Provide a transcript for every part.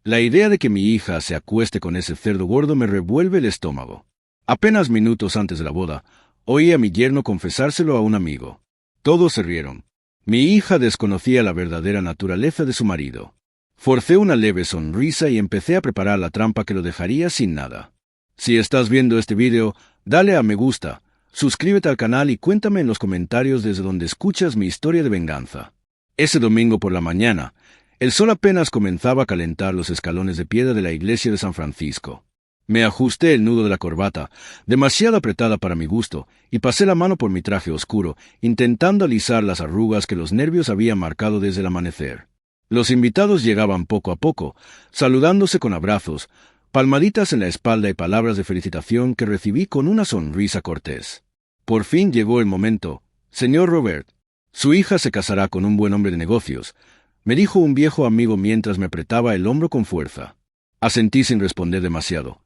La idea de que mi hija se acueste con ese cerdo gordo me revuelve el estómago. Apenas minutos antes de la boda, oí a mi yerno confesárselo a un amigo. Todos se rieron. Mi hija desconocía la verdadera naturaleza de su marido. Forcé una leve sonrisa y empecé a preparar la trampa que lo dejaría sin nada. Si estás viendo este video, dale a me gusta, suscríbete al canal y cuéntame en los comentarios desde donde escuchas mi historia de venganza. Ese domingo por la mañana, el sol apenas comenzaba a calentar los escalones de piedra de la iglesia de San Francisco. Me ajusté el nudo de la corbata, demasiado apretada para mi gusto, y pasé la mano por mi traje oscuro, intentando alisar las arrugas que los nervios habían marcado desde el amanecer. Los invitados llegaban poco a poco, saludándose con abrazos, palmaditas en la espalda y palabras de felicitación que recibí con una sonrisa cortés. Por fin llegó el momento. Señor Robert, su hija se casará con un buen hombre de negocios, me dijo un viejo amigo mientras me apretaba el hombro con fuerza. Asentí sin responder demasiado,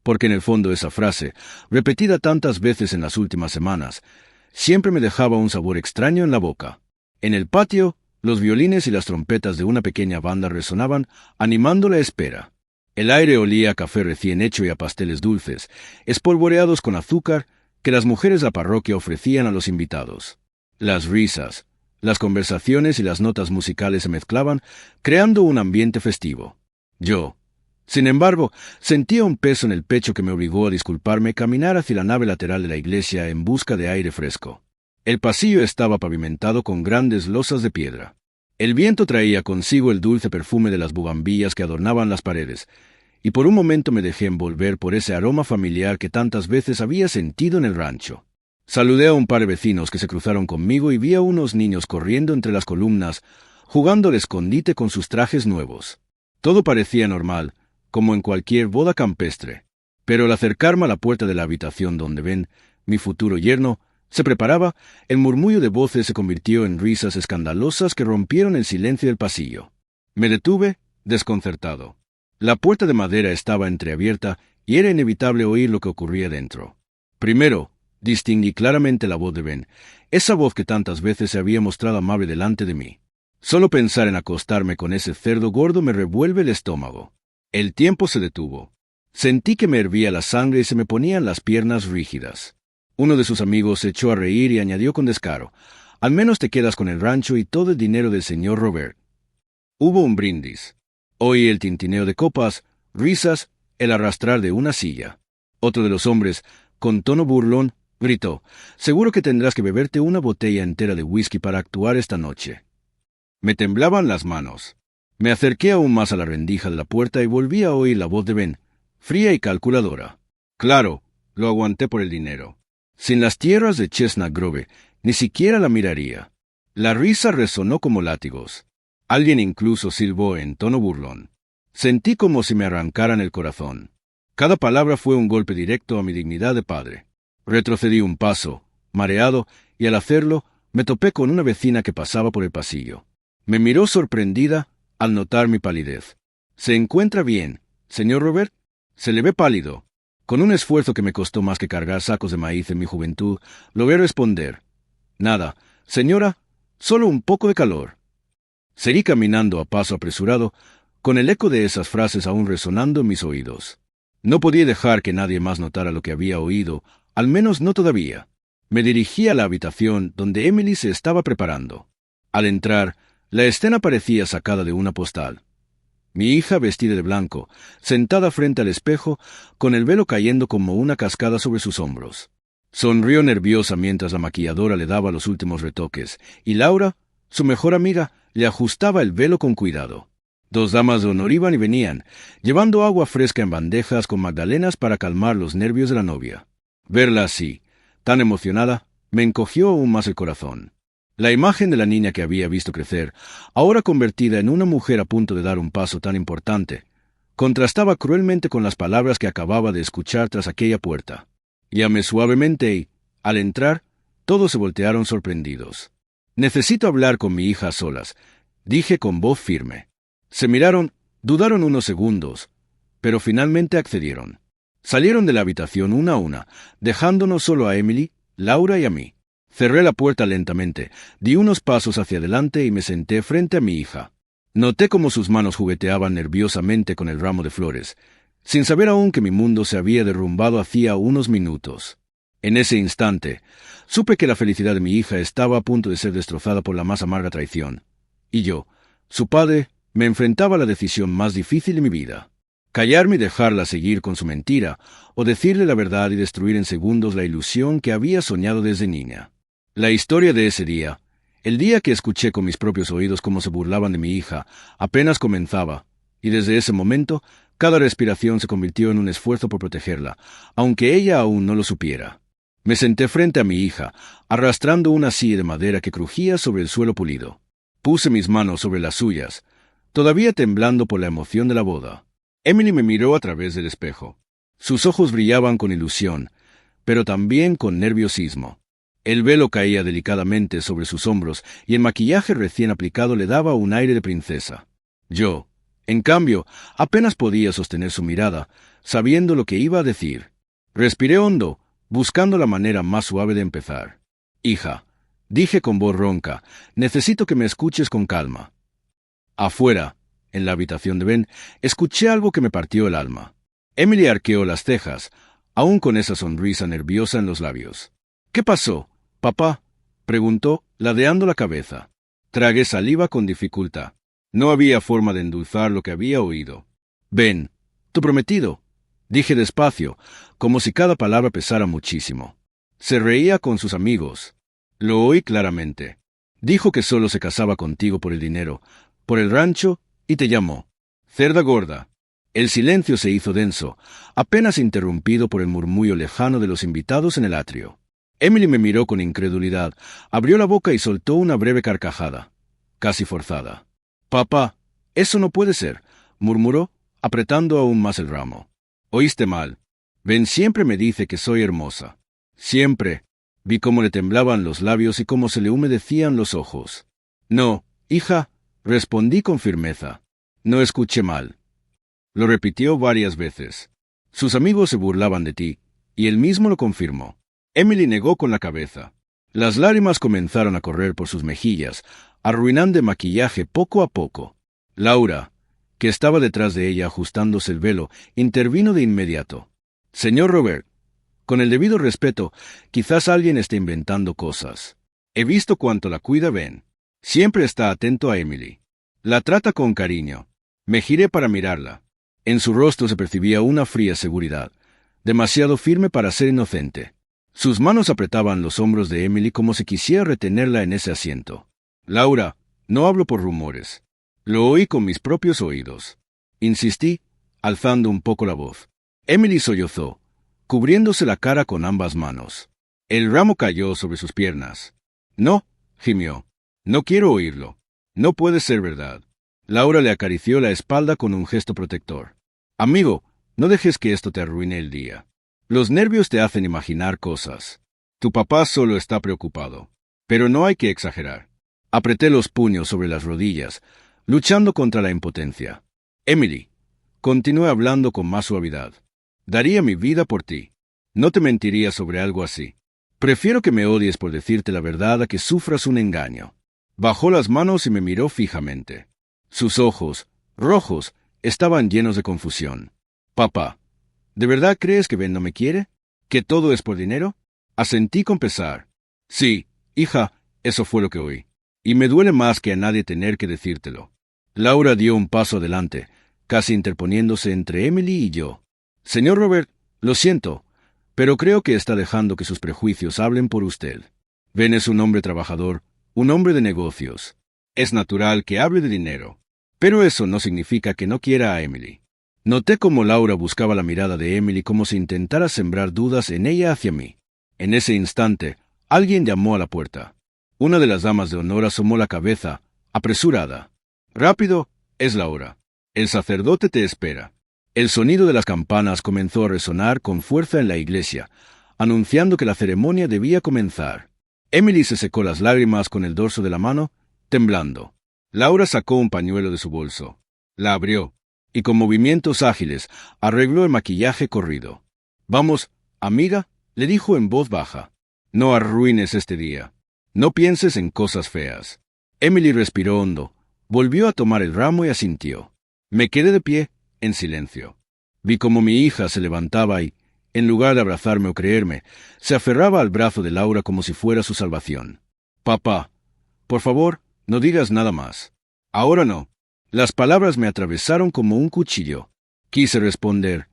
porque en el fondo esa frase, repetida tantas veces en las últimas semanas, siempre me dejaba un sabor extraño en la boca. En el patio, los violines y las trompetas de una pequeña banda resonaban, animando la espera. El aire olía a café recién hecho y a pasteles dulces, espolvoreados con azúcar, que las mujeres de la parroquia ofrecían a los invitados. Las risas, las conversaciones y las notas musicales se mezclaban, creando un ambiente festivo. Yo, sin embargo, sentía un peso en el pecho que me obligó a disculparme y caminar hacia la nave lateral de la iglesia en busca de aire fresco. El pasillo estaba pavimentado con grandes losas de piedra. El viento traía consigo el dulce perfume de las bugambillas que adornaban las paredes, y por un momento me dejé envolver por ese aroma familiar que tantas veces había sentido en el rancho. Saludé a un par de vecinos que se cruzaron conmigo y vi a unos niños corriendo entre las columnas, jugando al escondite con sus trajes nuevos. Todo parecía normal, como en cualquier boda campestre. Pero al acercarme a la puerta de la habitación donde Ben, mi futuro yerno, se preparaba, el murmullo de voces se convirtió en risas escandalosas que rompieron el silencio del pasillo. Me detuve, desconcertado. La puerta de madera estaba entreabierta y era inevitable oír lo que ocurría dentro. Primero, distinguí claramente la voz de Ben, esa voz que tantas veces se había mostrado amable delante de mí. Solo pensar en acostarme con ese cerdo gordo me revuelve el estómago. El tiempo se detuvo. Sentí que me hervía la sangre y se me ponían las piernas rígidas. Uno de sus amigos se echó a reír y añadió con descaro, «Al menos te quedas con el rancho y todo el dinero del señor Robert». Hubo un brindis. Oí el tintineo de copas, risas, el arrastrar de una silla. Otro de los hombres, con tono burlón, gritó, «Seguro que tendrás que beberte una botella entera de whisky para actuar esta noche». Me temblaban las manos. Me acerqué aún más a la rendija de la puerta y volví a oír la voz de Ben, fría y calculadora. Claro, lo aguanté por el dinero. Sin las tierras de Chestnut Grove, ni siquiera la miraría. La risa resonó como látigos. Alguien incluso silbó en tono burlón. Sentí como si me arrancaran el corazón. Cada palabra fue un golpe directo a mi dignidad de padre. Retrocedí un paso, mareado, y al hacerlo, me topé con una vecina que pasaba por el pasillo. Me miró sorprendida al notar mi palidez. «¿Se encuentra bien, señor Robert?» «Se le ve pálido». Con un esfuerzo que me costó más que cargar sacos de maíz en mi juventud, logré responder. «Nada, señora, solo un poco de calor». Seguí caminando a paso apresurado, con el eco de esas frases aún resonando en mis oídos. No podía dejar que nadie más notara lo que había oído, al menos no todavía. Me dirigí a la habitación donde Emily se estaba preparando. Al entrar, la escena parecía sacada de una postal. Mi hija vestida de blanco, sentada frente al espejo, con el velo cayendo como una cascada sobre sus hombros. Sonrió nerviosa mientras la maquilladora le daba los últimos retoques, y Laura, su mejor amiga, le ajustaba el velo con cuidado. Dos damas de honor iban y venían, llevando agua fresca en bandejas con magdalenas para calmar los nervios de la novia. Verla así, tan emocionada, me encogió aún más el corazón. La imagen de la niña que había visto crecer, ahora convertida en una mujer a punto de dar un paso tan importante, contrastaba cruelmente con las palabras que acababa de escuchar tras aquella puerta. Llamé suavemente y, al entrar, todos se voltearon sorprendidos. «Necesito hablar con mi hija a solas», dije con voz firme. Se miraron, dudaron unos segundos, pero finalmente accedieron. Salieron de la habitación una a una, dejándonos solo a Emily, Laura y a mí. Cerré la puerta lentamente, di unos pasos hacia adelante y me senté frente a mi hija. Noté cómo sus manos jugueteaban nerviosamente con el ramo de flores, sin saber aún que mi mundo se había derrumbado hacía unos minutos. En ese instante, supe que la felicidad de mi hija estaba a punto de ser destrozada por la más amarga traición, y yo, su padre, me enfrentaba a la decisión más difícil de mi vida: callarme y dejarla seguir con su mentira, o decirle la verdad y destruir en segundos la ilusión que había soñado desde niña. La historia de ese día, el día que escuché con mis propios oídos cómo se burlaban de mi hija, apenas comenzaba, y desde ese momento, cada respiración se convirtió en un esfuerzo por protegerla, aunque ella aún no lo supiera. Me senté frente a mi hija, arrastrando una silla de madera que crujía sobre el suelo pulido. Puse mis manos sobre las suyas, todavía temblando por la emoción de la boda. Emily me miró a través del espejo. Sus ojos brillaban con ilusión, pero también con nerviosismo. El velo caía delicadamente sobre sus hombros y el maquillaje recién aplicado le daba un aire de princesa. Yo, en cambio, apenas podía sostener su mirada, sabiendo lo que iba a decir. Respiré hondo, buscando la manera más suave de empezar. «Hija», dije con voz ronca, «necesito que me escuches con calma». Afuera, en la habitación de Ben, escuché algo que me partió el alma. Emily arqueó las cejas, aún con esa sonrisa nerviosa en los labios. «¿Qué pasó, papá?», preguntó, ladeando la cabeza. Tragué saliva con dificultad. No había forma de endulzar lo que había oído. «Ben, tu prometido», dije despacio, como si cada palabra pesara muchísimo. Se reía con sus amigos. Lo oí claramente. Dijo que solo se casaba contigo por el dinero, por el rancho, y te llamó cerda gorda. El silencio se hizo denso, apenas interrumpido por el murmullo lejano de los invitados en el atrio. Emily me miró con incredulidad, abrió la boca y soltó una breve carcajada, casi forzada. «Papá, eso no puede ser», murmuró, apretando aún más el ramo. «Oíste mal. Ben siempre me dice que soy hermosa. Siempre». Vi cómo le temblaban los labios y cómo se le humedecían los ojos. «No, hija», respondí con firmeza. «No escuché mal». Lo repitió varias veces. «Sus amigos se burlaban de ti», y él mismo lo confirmó. Emily negó con la cabeza. Las lágrimas comenzaron a correr por sus mejillas, arruinando el maquillaje poco a poco. Laura, que estaba detrás de ella ajustándose el velo, intervino de inmediato. «Señor Robert, con el debido respeto, quizás alguien esté inventando cosas. He visto cuánto la cuida Ben. Siempre está atento a Emily. La trata con cariño». Me giré para mirarla. En su rostro se percibía una fría seguridad, demasiado firme para ser inocente. Sus manos apretaban los hombros de Emily como si quisiera retenerla en ese asiento. «Laura, no hablo por rumores. Lo oí con mis propios oídos», insistí, alzando un poco la voz. Emily sollozó, cubriéndose la cara con ambas manos. El ramo cayó sobre sus piernas. «No», gimió. «No quiero oírlo. No puede ser verdad». Laura le acarició la espalda con un gesto protector. «Amigo, no dejes que esto te arruine el día. Los nervios te hacen imaginar cosas. Tu papá solo está preocupado. Pero no hay que exagerar». Apreté los puños sobre las rodillas, luchando contra la impotencia. «Emily», continué hablando con más suavidad, «daría mi vida por ti. No te mentiría sobre algo así. Prefiero que me odies por decirte la verdad a que sufras un engaño». Bajó las manos y me miró fijamente. Sus ojos, rojos, estaban llenos de confusión. «Papá, ¿de verdad crees que Ben no me quiere? ¿Que todo es por dinero?». Asentí con pesar. «Sí, hija, eso fue lo que oí. Y me duele más que a nadie tener que decírtelo». Laura dio un paso adelante, casi interponiéndose entre Emily y yo. «Señor Robert, lo siento, pero creo que está dejando que sus prejuicios hablen por usted. Ben es un hombre trabajador, un hombre de negocios. Es natural que hable de dinero. Pero eso no significa que no quiera a Emily». Noté cómo Laura buscaba la mirada de Emily como si intentara sembrar dudas en ella hacia mí. En ese instante, alguien llamó a la puerta. Una de las damas de honor asomó la cabeza, apresurada. «Rápido, es la hora. El sacerdote te espera». El sonido de las campanas comenzó a resonar con fuerza en la iglesia, anunciando que la ceremonia debía comenzar. Emily se secó las lágrimas con el dorso de la mano, temblando. Laura sacó un pañuelo de su bolso, la abrió, y con movimientos ágiles arregló el maquillaje corrido. «Vamos, amiga», le dijo en voz baja. «No arruines este día. No pienses en cosas feas». Emily respiró hondo, Volvió a tomar el ramo y asintió. Me quedé de pie, en silencio. Vi cómo mi hija se levantaba y, en lugar de abrazarme o creerme, se aferraba al brazo de Laura como si fuera su salvación. Papá, por favor, no digas nada más. Ahora no. Las palabras me atravesaron como un cuchillo. Quise responder,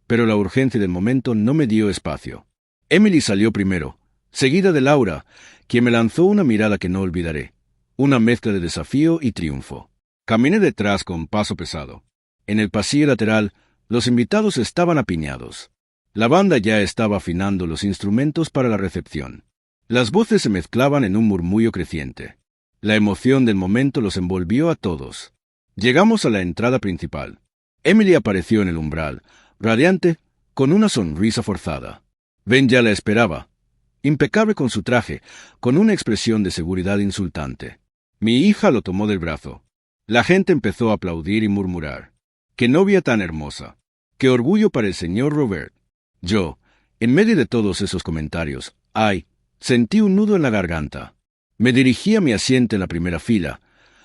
pero la urgencia del momento no me dio espacio. Emily salió primero, seguida de Laura, quien me lanzó una mirada que no olvidaré, una mezcla de desafío y triunfo. Caminé detrás con paso pesado. En el pasillo lateral, los invitados estaban apiñados. La banda ya estaba afinando los instrumentos para la recepción. Las voces se mezclaban en un murmullo creciente. La emoción del momento los envolvió a todos. Llegamos a la entrada principal. Emily apareció en el umbral, radiante, con una sonrisa forzada. Ben ya la esperaba, impecable con su traje, con una expresión de seguridad insultante. Mi hija lo tomó del brazo. La gente empezó a aplaudir y murmurar. ¡Qué novia tan hermosa! ¡Qué orgullo para el señor Robert! Yo, en medio de todos esos comentarios, sentí un nudo en la garganta. Me dirigí a mi asiento en la primera fila,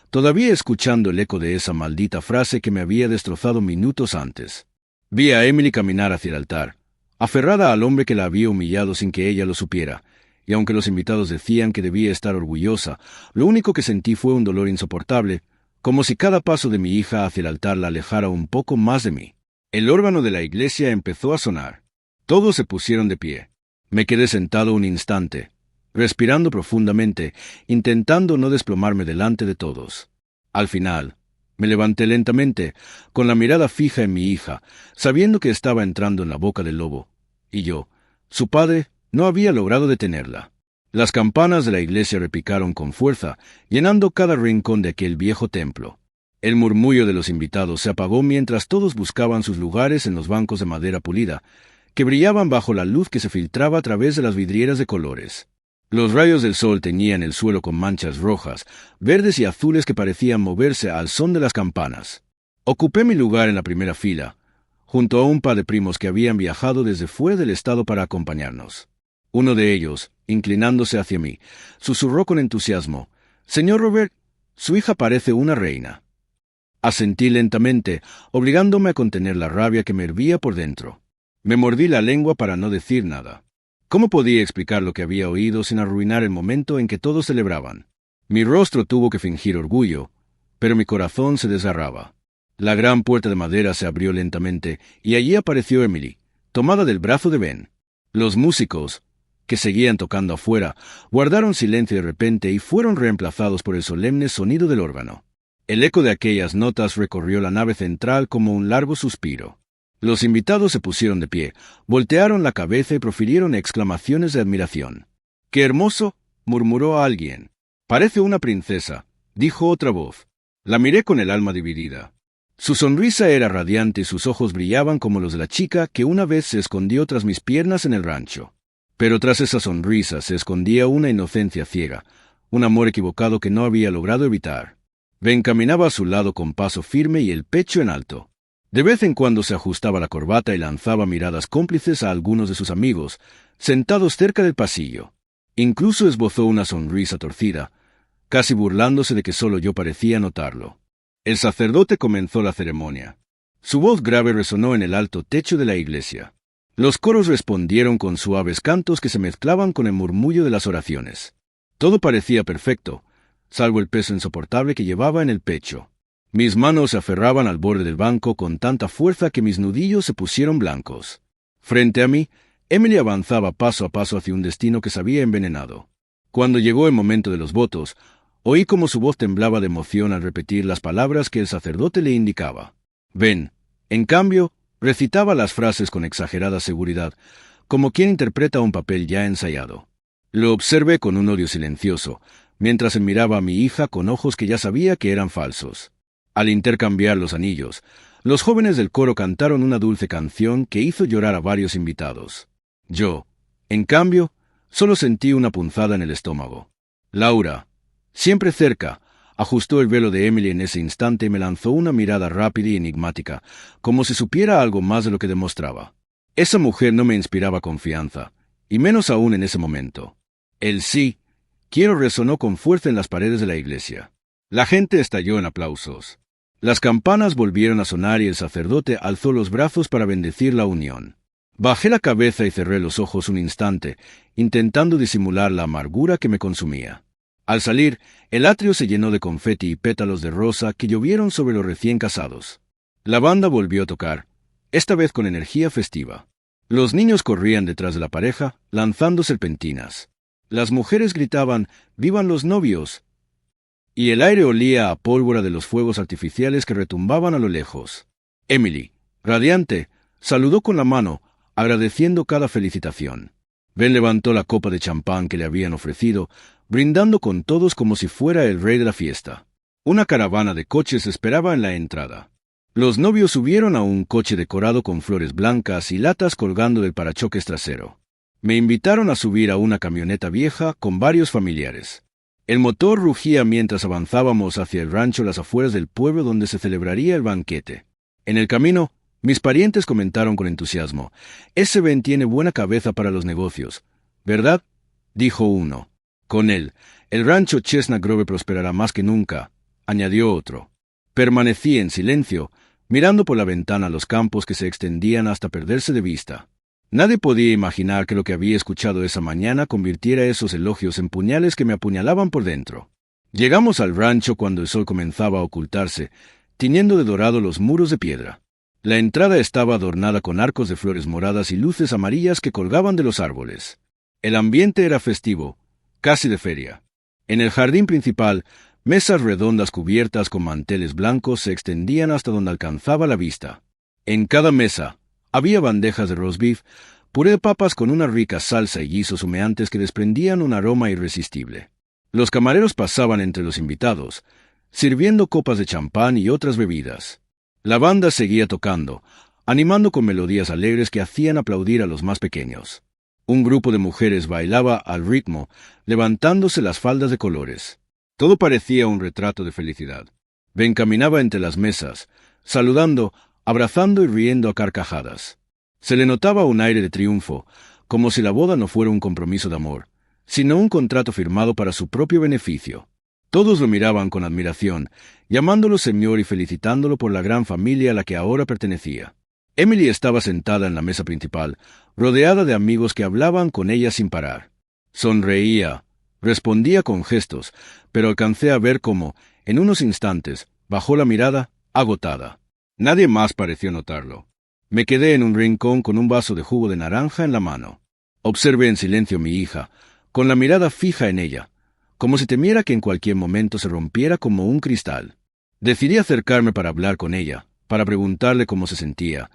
todavía escuchando el eco de esa maldita frase que me había destrozado minutos antes. Vi a Emily caminar hacia el altar, aferrada al hombre que la había humillado sin que ella lo supiera, y aunque los invitados decían que debía estar orgullosa, lo único que sentí fue un dolor insoportable, como si cada paso de mi hija hacia el altar la alejara un poco más de mí. El órgano de la iglesia empezó a sonar. Todos se pusieron de pie. Me quedé sentado un instante, respirando profundamente, intentando no desplomarme delante de todos. Al final, me levanté lentamente, con la mirada fija en mi hija, sabiendo que estaba entrando en la boca del lobo, y yo, su padre, no había logrado detenerla. Las campanas de la iglesia repicaron con fuerza, llenando cada rincón de aquel viejo templo. El murmullo de los invitados se apagó mientras todos buscaban sus lugares en los bancos de madera pulida, que brillaban bajo la luz que se filtraba a través de las vidrieras de colores. Los rayos del sol teñían el suelo con manchas rojas, verdes y azules que parecían moverse al son de las campanas. Ocupé mi lugar en la primera fila, junto a un par de primos que habían viajado desde fuera del estado para acompañarnos. Uno de ellos, inclinándose hacia mí, susurró con entusiasmo: «Señor Robert, su hija parece una reina». Asentí lentamente, obligándome a contener la rabia que me hervía por dentro. Me mordí la lengua para no decir nada. ¿Cómo podía explicar lo que había oído sin arruinar el momento en que todos celebraban? Mi rostro tuvo que fingir orgullo, pero mi corazón se desgarraba. La gran puerta de madera se abrió lentamente y allí apareció Emily, tomada del brazo de Ben. Los músicos, que seguían tocando afuera, guardaron silencio de repente y fueron reemplazados por el solemne sonido del órgano. El eco de aquellas notas recorrió la nave central como un largo suspiro. Los invitados se pusieron de pie, voltearon la cabeza y profirieron exclamaciones de admiración. «¡Qué hermoso!», murmuró alguien. «Parece una princesa», dijo otra voz. La miré con el alma dividida. Su sonrisa era radiante y sus ojos brillaban como los de la chica que una vez se escondió tras mis piernas en el rancho. Pero tras esa sonrisa se escondía una inocencia ciega, un amor equivocado que no había logrado evitar. Ben caminaba a su lado con paso firme y el pecho en alto. De vez en cuando se ajustaba la corbata y lanzaba miradas cómplices a algunos de sus amigos, sentados cerca del pasillo. Incluso esbozó una sonrisa torcida, casi burlándose de que solo yo parecía notarlo. El sacerdote comenzó la ceremonia. Su voz grave resonó en el alto techo de la iglesia. Los coros respondieron con suaves cantos que se mezclaban con el murmullo de las oraciones. Todo parecía perfecto, salvo el peso insoportable que llevaba en el pecho. Mis manos se aferraban al borde del banco con tanta fuerza que mis nudillos se pusieron blancos. Frente a mí, Emily avanzaba paso a paso hacia un destino que se había envenenado. Cuando llegó el momento de los votos, oí como su voz temblaba de emoción al repetir las palabras que el sacerdote le indicaba. Ben, en cambio, recitaba las frases con exagerada seguridad, como quien interpreta un papel ya ensayado. Lo observé con un odio silencioso, mientras él miraba a mi hija con ojos que ya sabía que eran falsos. Al intercambiar los anillos, los jóvenes del coro cantaron una dulce canción que hizo llorar a varios invitados. Yo, en cambio, solo sentí una punzada en el estómago. Laura, siempre cerca, ajustó el velo de Emily en ese instante y me lanzó una mirada rápida y enigmática, como si supiera algo más de lo que demostraba. Esa mujer no me inspiraba confianza, y menos aún en ese momento. El sí, quiero resonó con fuerza en las paredes de la iglesia. La gente estalló en aplausos. Las campanas volvieron a sonar y el sacerdote alzó los brazos para bendecir la unión. Bajé la cabeza y cerré los ojos un instante, intentando disimular la amargura que me consumía. Al salir, el atrio se llenó de confeti y pétalos de rosa que llovieron sobre los recién casados. La banda volvió a tocar, esta vez con energía festiva. Los niños corrían detrás de la pareja, lanzando serpentinas. Las mujeres gritaban «¡Vivan los novios!» y el aire olía a pólvora de los fuegos artificiales que retumbaban a lo lejos. Emily, radiante, saludó con la mano, agradeciendo cada felicitación. Ben levantó la copa de champán que le habían ofrecido, brindando con todos como si fuera el rey de la fiesta. Una caravana de coches esperaba en la entrada. Los novios subieron a un coche decorado con flores blancas y latas colgando del parachoques trasero. Me invitaron a subir a una camioneta vieja con varios familiares. El motor rugía mientras avanzábamos hacia el rancho a las afueras del pueblo donde se celebraría el banquete. En el camino, mis parientes comentaron con entusiasmo: «Ese Ben tiene buena cabeza para los negocios, ¿verdad?», dijo uno. «Con él, el rancho Chestnut Grove prosperará más que nunca», añadió otro. Permanecí en silencio, mirando por la ventana los campos que se extendían hasta perderse de vista. Nadie podía imaginar que lo que había escuchado esa mañana convirtiera esos elogios en puñales que me apuñalaban por dentro. Llegamos al rancho cuando el sol comenzaba a ocultarse, tiñendo de dorado los muros de piedra. La entrada estaba adornada con arcos de flores moradas y luces amarillas que colgaban de los árboles. El ambiente era festivo, casi de feria. En el jardín principal, mesas redondas cubiertas con manteles blancos se extendían hasta donde alcanzaba la vista. En cada mesa había bandejas de roast beef, puré de papas con una rica salsa y guisos humeantes que desprendían un aroma irresistible. Los camareros pasaban entre los invitados, sirviendo copas de champán y otras bebidas. La banda seguía tocando, animando con melodías alegres que hacían aplaudir a los más pequeños. Un grupo de mujeres bailaba al ritmo, levantándose las faldas de colores. Todo parecía un retrato de felicidad. Ben caminaba entre las mesas, saludando, abrazando y riendo a carcajadas. Se le notaba un aire de triunfo, como si la boda no fuera un compromiso de amor, sino un contrato firmado para su propio beneficio. Todos lo miraban con admiración, llamándolo señor y felicitándolo por la gran familia a la que ahora pertenecía. Emily estaba sentada en la mesa principal, rodeada de amigos que hablaban con ella sin parar. Sonreía, respondía con gestos, pero alcancé a ver cómo, en unos instantes, bajó la mirada, agotada. Nadie más pareció notarlo. Me quedé en un rincón con un vaso de jugo de naranja en la mano. Observé en silencio a mi hija, con la mirada fija en ella, como si temiera que en cualquier momento se rompiera como un cristal. Decidí acercarme para hablar con ella, para preguntarle cómo se sentía,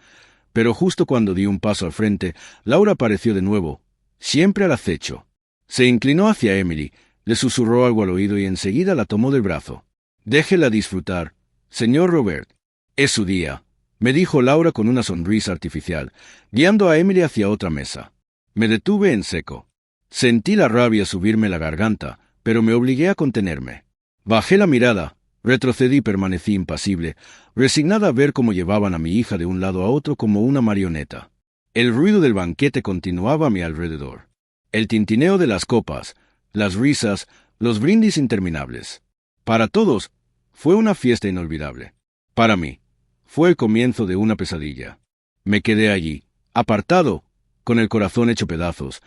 pero justo cuando di un paso al frente, Laura apareció de nuevo, siempre al acecho. Se inclinó hacia Emily, le susurró algo al oído y enseguida la tomó del brazo. «Déjela disfrutar, señor Robert. Es su día», me dijo Laura con una sonrisa artificial, guiando a Emily hacia otra mesa. Me detuve en seco. Sentí la rabia subirme la garganta, pero me obligué a contenerme. Bajé la mirada, retrocedí y permanecí impasible, resignada a ver cómo llevaban a mi hija de un lado a otro como una marioneta. El ruido del banquete continuaba a mi alrededor. El tintineo de las copas, las risas, los brindis interminables. Para todos, fue una fiesta inolvidable. Para mí, fue el comienzo de una pesadilla. Me quedé allí, apartado, con el corazón hecho pedazos,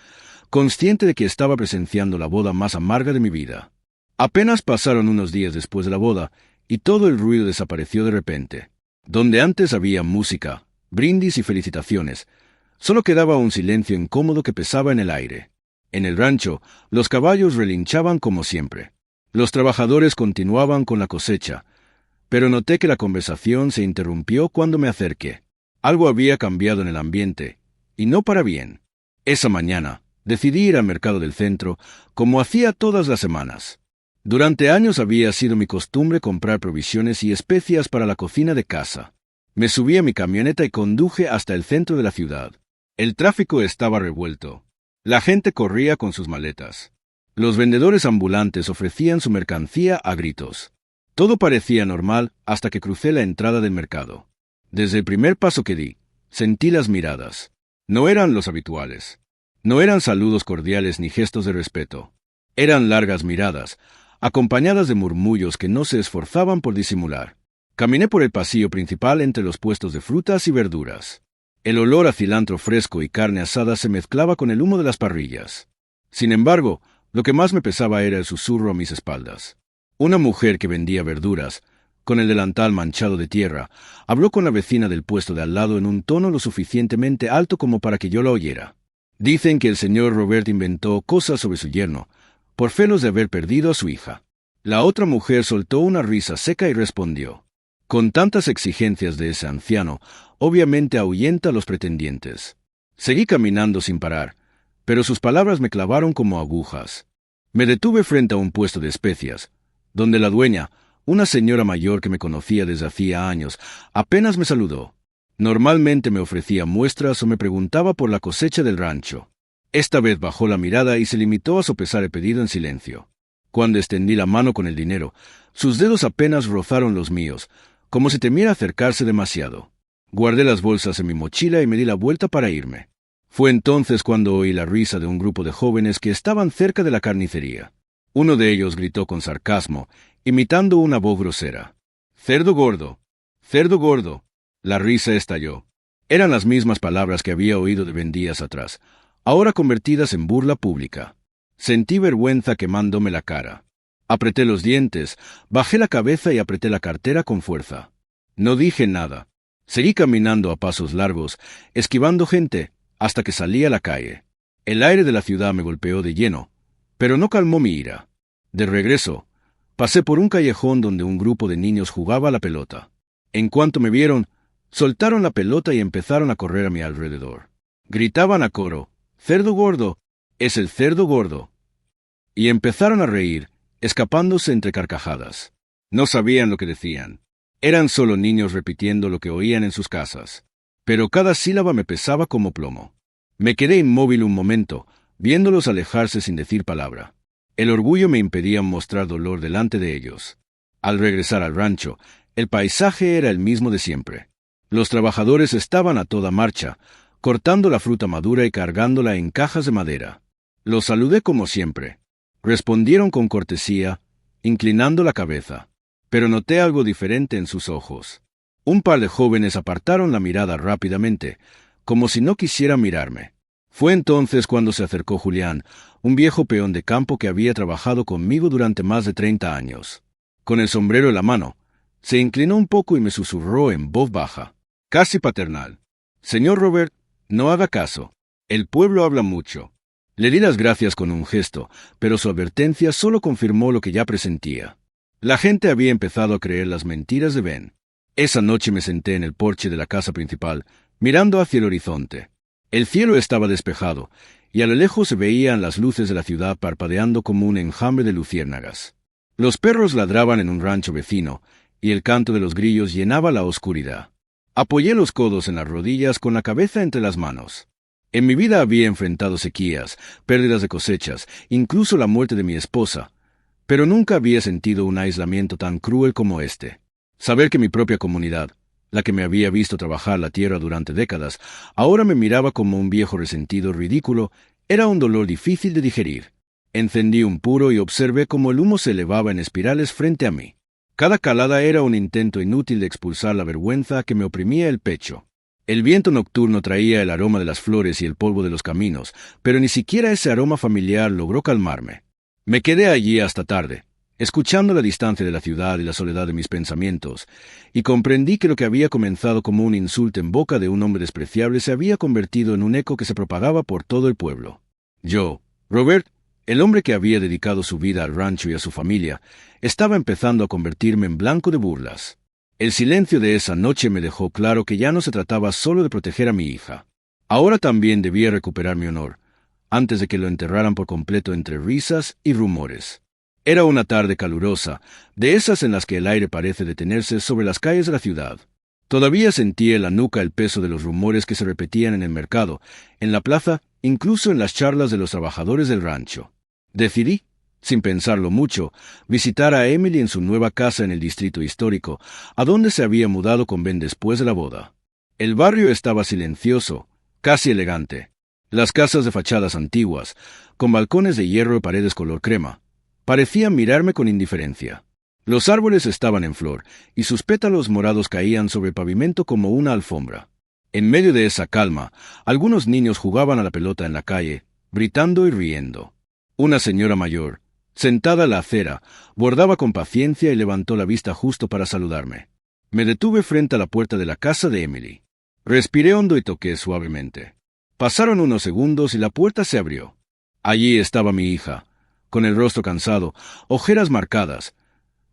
consciente de que estaba presenciando la boda más amarga de mi vida. Apenas pasaron unos días después de la boda, y todo el ruido desapareció de repente. Donde antes había música, brindis y felicitaciones, solo quedaba un silencio incómodo que pesaba en el aire. En el rancho, los caballos relinchaban como siempre. Los trabajadores continuaban con la cosecha, pero noté que la conversación se interrumpió cuando me acerqué. Algo había cambiado en el ambiente, y no para bien. Esa mañana, decidí ir al mercado del centro, como hacía todas las semanas. Durante años había sido mi costumbre comprar provisiones y especias para la cocina de casa. Me subí a mi camioneta y conduje hasta el centro de la ciudad. El tráfico estaba revuelto. La gente corría con sus maletas. Los vendedores ambulantes ofrecían su mercancía a gritos. Todo parecía normal hasta que crucé la entrada del mercado. Desde el primer paso que di, sentí las miradas. No eran los habituales. No eran saludos cordiales ni gestos de respeto. Eran largas miradas, acompañadas de murmullos que no se esforzaban por disimular. Caminé por el pasillo principal entre los puestos de frutas y verduras. El olor a cilantro fresco y carne asada se mezclaba con el humo de las parrillas. Sin embargo, lo que más me pesaba era el susurro a mis espaldas. Una mujer que vendía verduras, con el delantal manchado de tierra, habló con la vecina del puesto de al lado en un tono lo suficientemente alto como para que yo la oyera. Dicen que el señor Robert inventó cosas sobre su yerno, por celos de haber perdido a su hija. La otra mujer soltó una risa seca y respondió: con tantas exigencias de ese anciano, obviamente ahuyenta a los pretendientes. Seguí caminando sin parar, pero sus palabras me clavaron como agujas. Me detuve frente a un puesto de especias, donde la dueña, una señora mayor que me conocía desde hacía años, apenas me saludó. Normalmente me ofrecía muestras o me preguntaba por la cosecha del rancho. Esta vez bajó la mirada y se limitó a sopesar el pedido en silencio. Cuando extendí la mano con el dinero, sus dedos apenas rozaron los míos, como si temiera acercarse demasiado. Guardé las bolsas en mi mochila y me di la vuelta para irme. Fue entonces cuando oí la risa de un grupo de jóvenes que estaban cerca de la carnicería. Uno de ellos gritó con sarcasmo, imitando una voz grosera: «¡Cerdo gordo! ¡Cerdo gordo!». La risa estalló. Eran las mismas palabras que había oído de 20 días atrás, ahora convertidas en burla pública. Sentí vergüenza quemándome la cara. Apreté los dientes, bajé la cabeza y apreté la cartera con fuerza. No dije nada. Seguí caminando a pasos largos, esquivando gente, hasta que salí a la calle. El aire de la ciudad me golpeó de lleno, pero no calmó mi ira. De regreso, pasé por un callejón donde un grupo de niños jugaba a la pelota. En cuanto me vieron, soltaron la pelota y empezaron a correr a mi alrededor. Gritaban a coro: «¡Cerdo gordo! ¡Es el cerdo gordo!». Y empezaron a reír, escapándose entre carcajadas. No sabían lo que decían. Eran solo niños repitiendo lo que oían en sus casas. Pero cada sílaba me pesaba como plomo. Me quedé inmóvil un momento, viéndolos alejarse sin decir palabra. El orgullo me impedía mostrar dolor delante de ellos. Al regresar al rancho, el paisaje era el mismo de siempre. Los trabajadores estaban a toda marcha, cortando la fruta madura y cargándola en cajas de madera. Los saludé como siempre. Respondieron con cortesía, inclinando la cabeza. Pero noté algo diferente en sus ojos. Un par de jóvenes apartaron la mirada rápidamente, como si no quisieran mirarme. Fue entonces cuando se acercó Julián, un viejo peón de campo que había trabajado conmigo durante más de 30 años. Con el sombrero en la mano, se inclinó un poco y me susurró en voz baja, casi paternal: «Señor Robert, no haga caso. El pueblo habla mucho». Le di las gracias con un gesto, pero su advertencia solo confirmó lo que ya presentía. La gente había empezado a creer las mentiras de Ben. Esa noche me senté en el porche de la casa principal, mirando hacia el horizonte. El cielo estaba despejado, y a lo lejos se veían las luces de la ciudad parpadeando como un enjambre de luciérnagas. Los perros ladraban en un rancho vecino, y el canto de los grillos llenaba la oscuridad. Apoyé los codos en las rodillas con la cabeza entre las manos. En mi vida había enfrentado sequías, pérdidas de cosechas, incluso la muerte de mi esposa, pero nunca había sentido un aislamiento tan cruel como este. Saber que mi propia comunidad, la que me había visto trabajar la tierra durante décadas, ahora me miraba como un viejo resentido ridículo, era un dolor difícil de digerir. Encendí un puro y observé cómo el humo se elevaba en espirales frente a mí. Cada calada era un intento inútil de expulsar la vergüenza que me oprimía el pecho. El viento nocturno traía el aroma de las flores y el polvo de los caminos, pero ni siquiera ese aroma familiar logró calmarme. Me quedé allí hasta tarde, escuchando la distancia de la ciudad y la soledad de mis pensamientos, y comprendí que lo que había comenzado como un insulto en boca de un hombre despreciable se había convertido en un eco que se propagaba por todo el pueblo. Yo, Robert, el hombre que había dedicado su vida al rancho y a su familia, estaba empezando a convertirme en blanco de burlas. El silencio de esa noche me dejó claro que ya no se trataba solo de proteger a mi hija. Ahora también debía recuperar mi honor, antes de que lo enterraran por completo entre risas y rumores. Era una tarde calurosa, de esas en las que el aire parece detenerse sobre las calles de la ciudad. Todavía sentía en la nuca el peso de los rumores que se repetían en el mercado, en la plaza, incluso en las charlas de los trabajadores del rancho. Decidí, sin pensarlo mucho, visitar a Emily en su nueva casa en el distrito histórico, a donde se había mudado con Ben después de la boda. El barrio estaba silencioso, casi elegante. Las casas de fachadas antiguas, con balcones de hierro y paredes color crema, Parecían mirarme con indiferencia. Los árboles estaban en flor, y sus pétalos morados caían sobre el pavimento como una alfombra. En medio de esa calma, algunos niños jugaban a la pelota en la calle, gritando y riendo. Una señora mayor, sentada a la acera, bordaba con paciencia y levantó la vista justo para saludarme. Me detuve frente a la puerta de la casa de Emily. Respiré hondo y toqué suavemente. Pasaron unos segundos y la puerta se abrió. Allí estaba mi hija, con el rostro cansado, ojeras marcadas,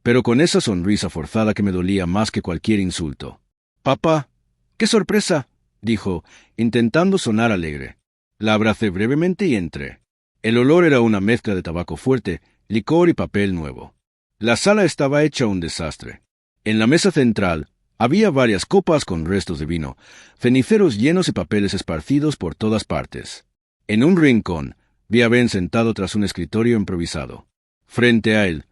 pero con esa sonrisa forzada que me dolía más que cualquier insulto. «Papá, qué sorpresa», dijo, intentando sonar alegre. La abracé brevemente y entré. El olor era una mezcla de tabaco fuerte, licor y papel nuevo. La sala estaba hecha un desastre. En la mesa central había varias copas con restos de vino, ceniceros llenos y papeles esparcidos por todas partes. En un rincón vi a Ben sentado tras un escritorio improvisado. Frente a él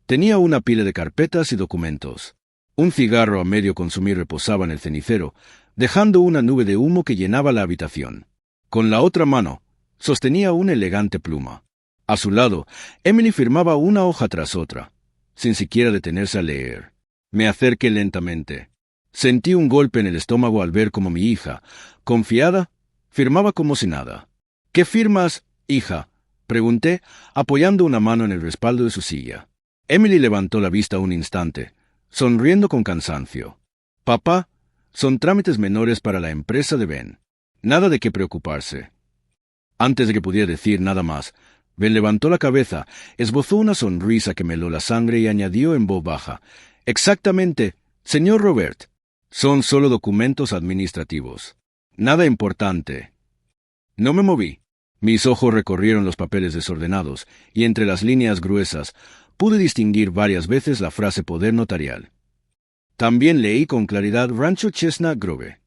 tenía una pila de carpetas y documentos. Un cigarro a medio consumir reposaba en el cenicero, dejando una nube de humo que llenaba la habitación. Con la otra mano sostenía una elegante pluma. A su lado, Emily firmaba una hoja tras otra, sin siquiera detenerse a leer. Me acerqué lentamente. Sentí un golpe en el estómago al ver cómo mi hija, confiada, firmaba como si nada. «¿Qué firmas, hija?», pregunté, apoyando una mano en el respaldo de su silla. Emily levantó la vista un instante, sonriendo con cansancio. «Papá, son trámites menores para la empresa de Ben. Nada de qué preocuparse». Antes de que pudiera decir nada más, Ben levantó la cabeza, esbozó una sonrisa que me heló la sangre y añadió en voz baja: «Exactamente, señor Robert. Son solo documentos administrativos. Nada importante». No me moví. Mis ojos recorrieron los papeles desordenados, y entre las líneas gruesas pude distinguir varias veces la frase poder notarial. También leí con claridad Rancho Chestnut Grove.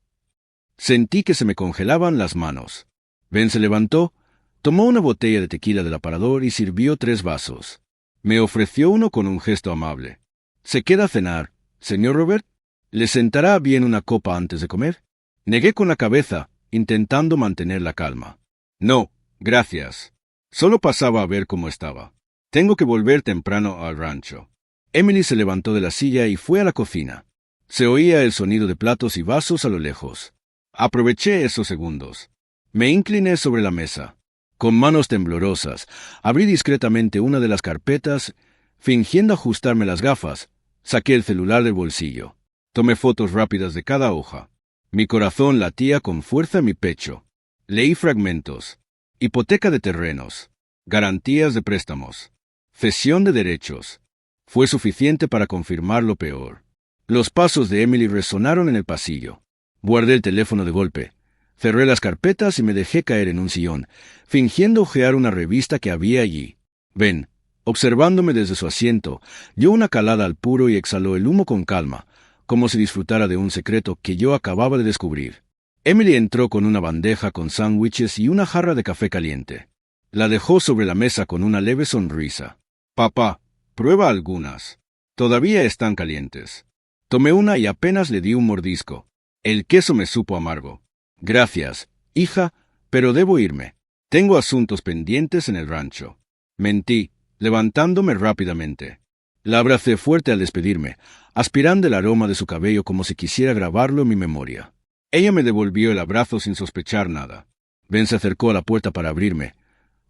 Sentí que se me congelaban las manos. Ben se levantó, tomó una botella de tequila del aparador y sirvió 3 vasos. Me ofreció uno con un gesto amable. «¿Se queda a cenar, señor Robert? ¿Le sentará bien una copa antes de comer?». Negué con la cabeza, intentando mantener la calma. «No, gracias. Solo pasaba a ver cómo estaba. Tengo que volver temprano al rancho». Emily se levantó de la silla y fue a la cocina. Se oía el sonido de platos y vasos a lo lejos. Aproveché esos segundos. Me incliné sobre la mesa. Con manos temblorosas, abrí discretamente una de las carpetas. Fingiendo ajustarme las gafas, saqué el celular del bolsillo. Tomé fotos rápidas de cada hoja. Mi corazón latía con fuerza en mi pecho. Leí fragmentos. Hipoteca de terrenos. Garantías de préstamos. Cesión de derechos. Fue suficiente para confirmar lo peor. Los pasos de Emily resonaron en el pasillo. Guardé el teléfono de golpe. Cerré las carpetas y me dejé caer en un sillón, fingiendo hojear una revista que había allí. Ben, observándome desde su asiento, dio una calada al puro y exhaló el humo con calma, como si disfrutara de un secreto que yo acababa de descubrir. Emily entró con una bandeja con sándwiches y una jarra de café caliente. La dejó sobre la mesa con una leve sonrisa. «Papá, prueba algunas. Todavía están calientes». Tomé una y apenas le di un mordisco. El queso me supo amargo. «Gracias, hija, pero debo irme. Tengo asuntos pendientes en el rancho». Mentí, levantándome rápidamente. La abracé fuerte al despedirme, aspirando el aroma de su cabello como si quisiera grabarlo en mi memoria. Ella me devolvió el abrazo sin sospechar nada. Ben se acercó a la puerta para abrirme,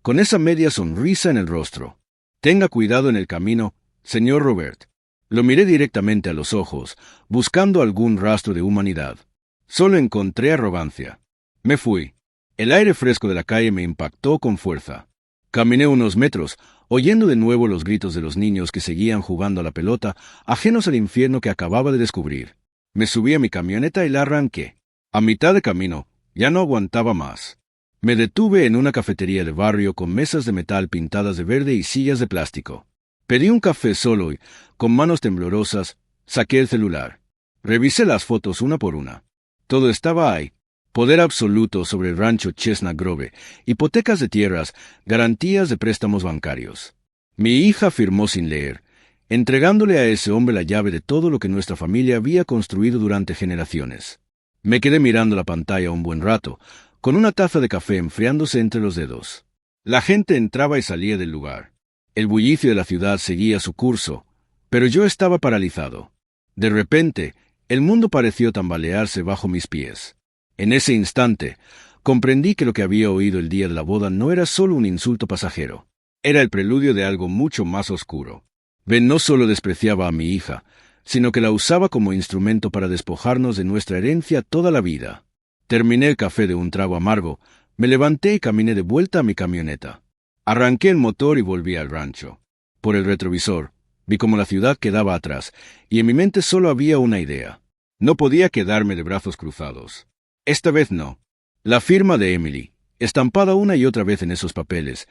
con esa media sonrisa en el rostro. «Tenga cuidado en el camino, señor Robert». Lo miré directamente a los ojos, buscando algún rastro de humanidad. Solo encontré arrogancia. Me fui. El aire fresco de la calle me impactó con fuerza. Caminé unos metros, oyendo de nuevo los gritos de los niños que seguían jugando a la pelota, ajenos al infierno que acababa de descubrir. Me subí a mi camioneta y la arranqué. A mitad de camino, ya no aguantaba más. Me detuve en una cafetería de barrio con mesas de metal pintadas de verde y sillas de plástico. Pedí un café solo y, con manos temblorosas, saqué el celular. Revisé las fotos una por una. Todo estaba ahí. Poder absoluto sobre el rancho Chestnut Grove, hipotecas de tierras, garantías de préstamos bancarios. Mi hija firmó sin leer, entregándole a ese hombre la llave de todo lo que nuestra familia había construido durante generaciones. Me quedé mirando la pantalla un buen rato, con una taza de café enfriándose entre los dedos. La gente entraba y salía del lugar. El bullicio de la ciudad seguía su curso, pero yo estaba paralizado. De repente, el mundo pareció tambalearse bajo mis pies. En ese instante, comprendí que lo que había oído el día de la boda no era solo un insulto pasajero. Era el preludio de algo mucho más oscuro. Ben no solo despreciaba a mi hija, sino que la usaba como instrumento para despojarnos de nuestra herencia toda la vida. Terminé el café de un trago amargo, me levanté y caminé de vuelta a mi camioneta. Arranqué el motor y volví al rancho. Por el retrovisor, vi cómo la ciudad quedaba atrás, y en mi mente solo había una idea. No podía quedarme de brazos cruzados. Esta vez no. La firma de Emily, estampada una y otra vez en esos papeles,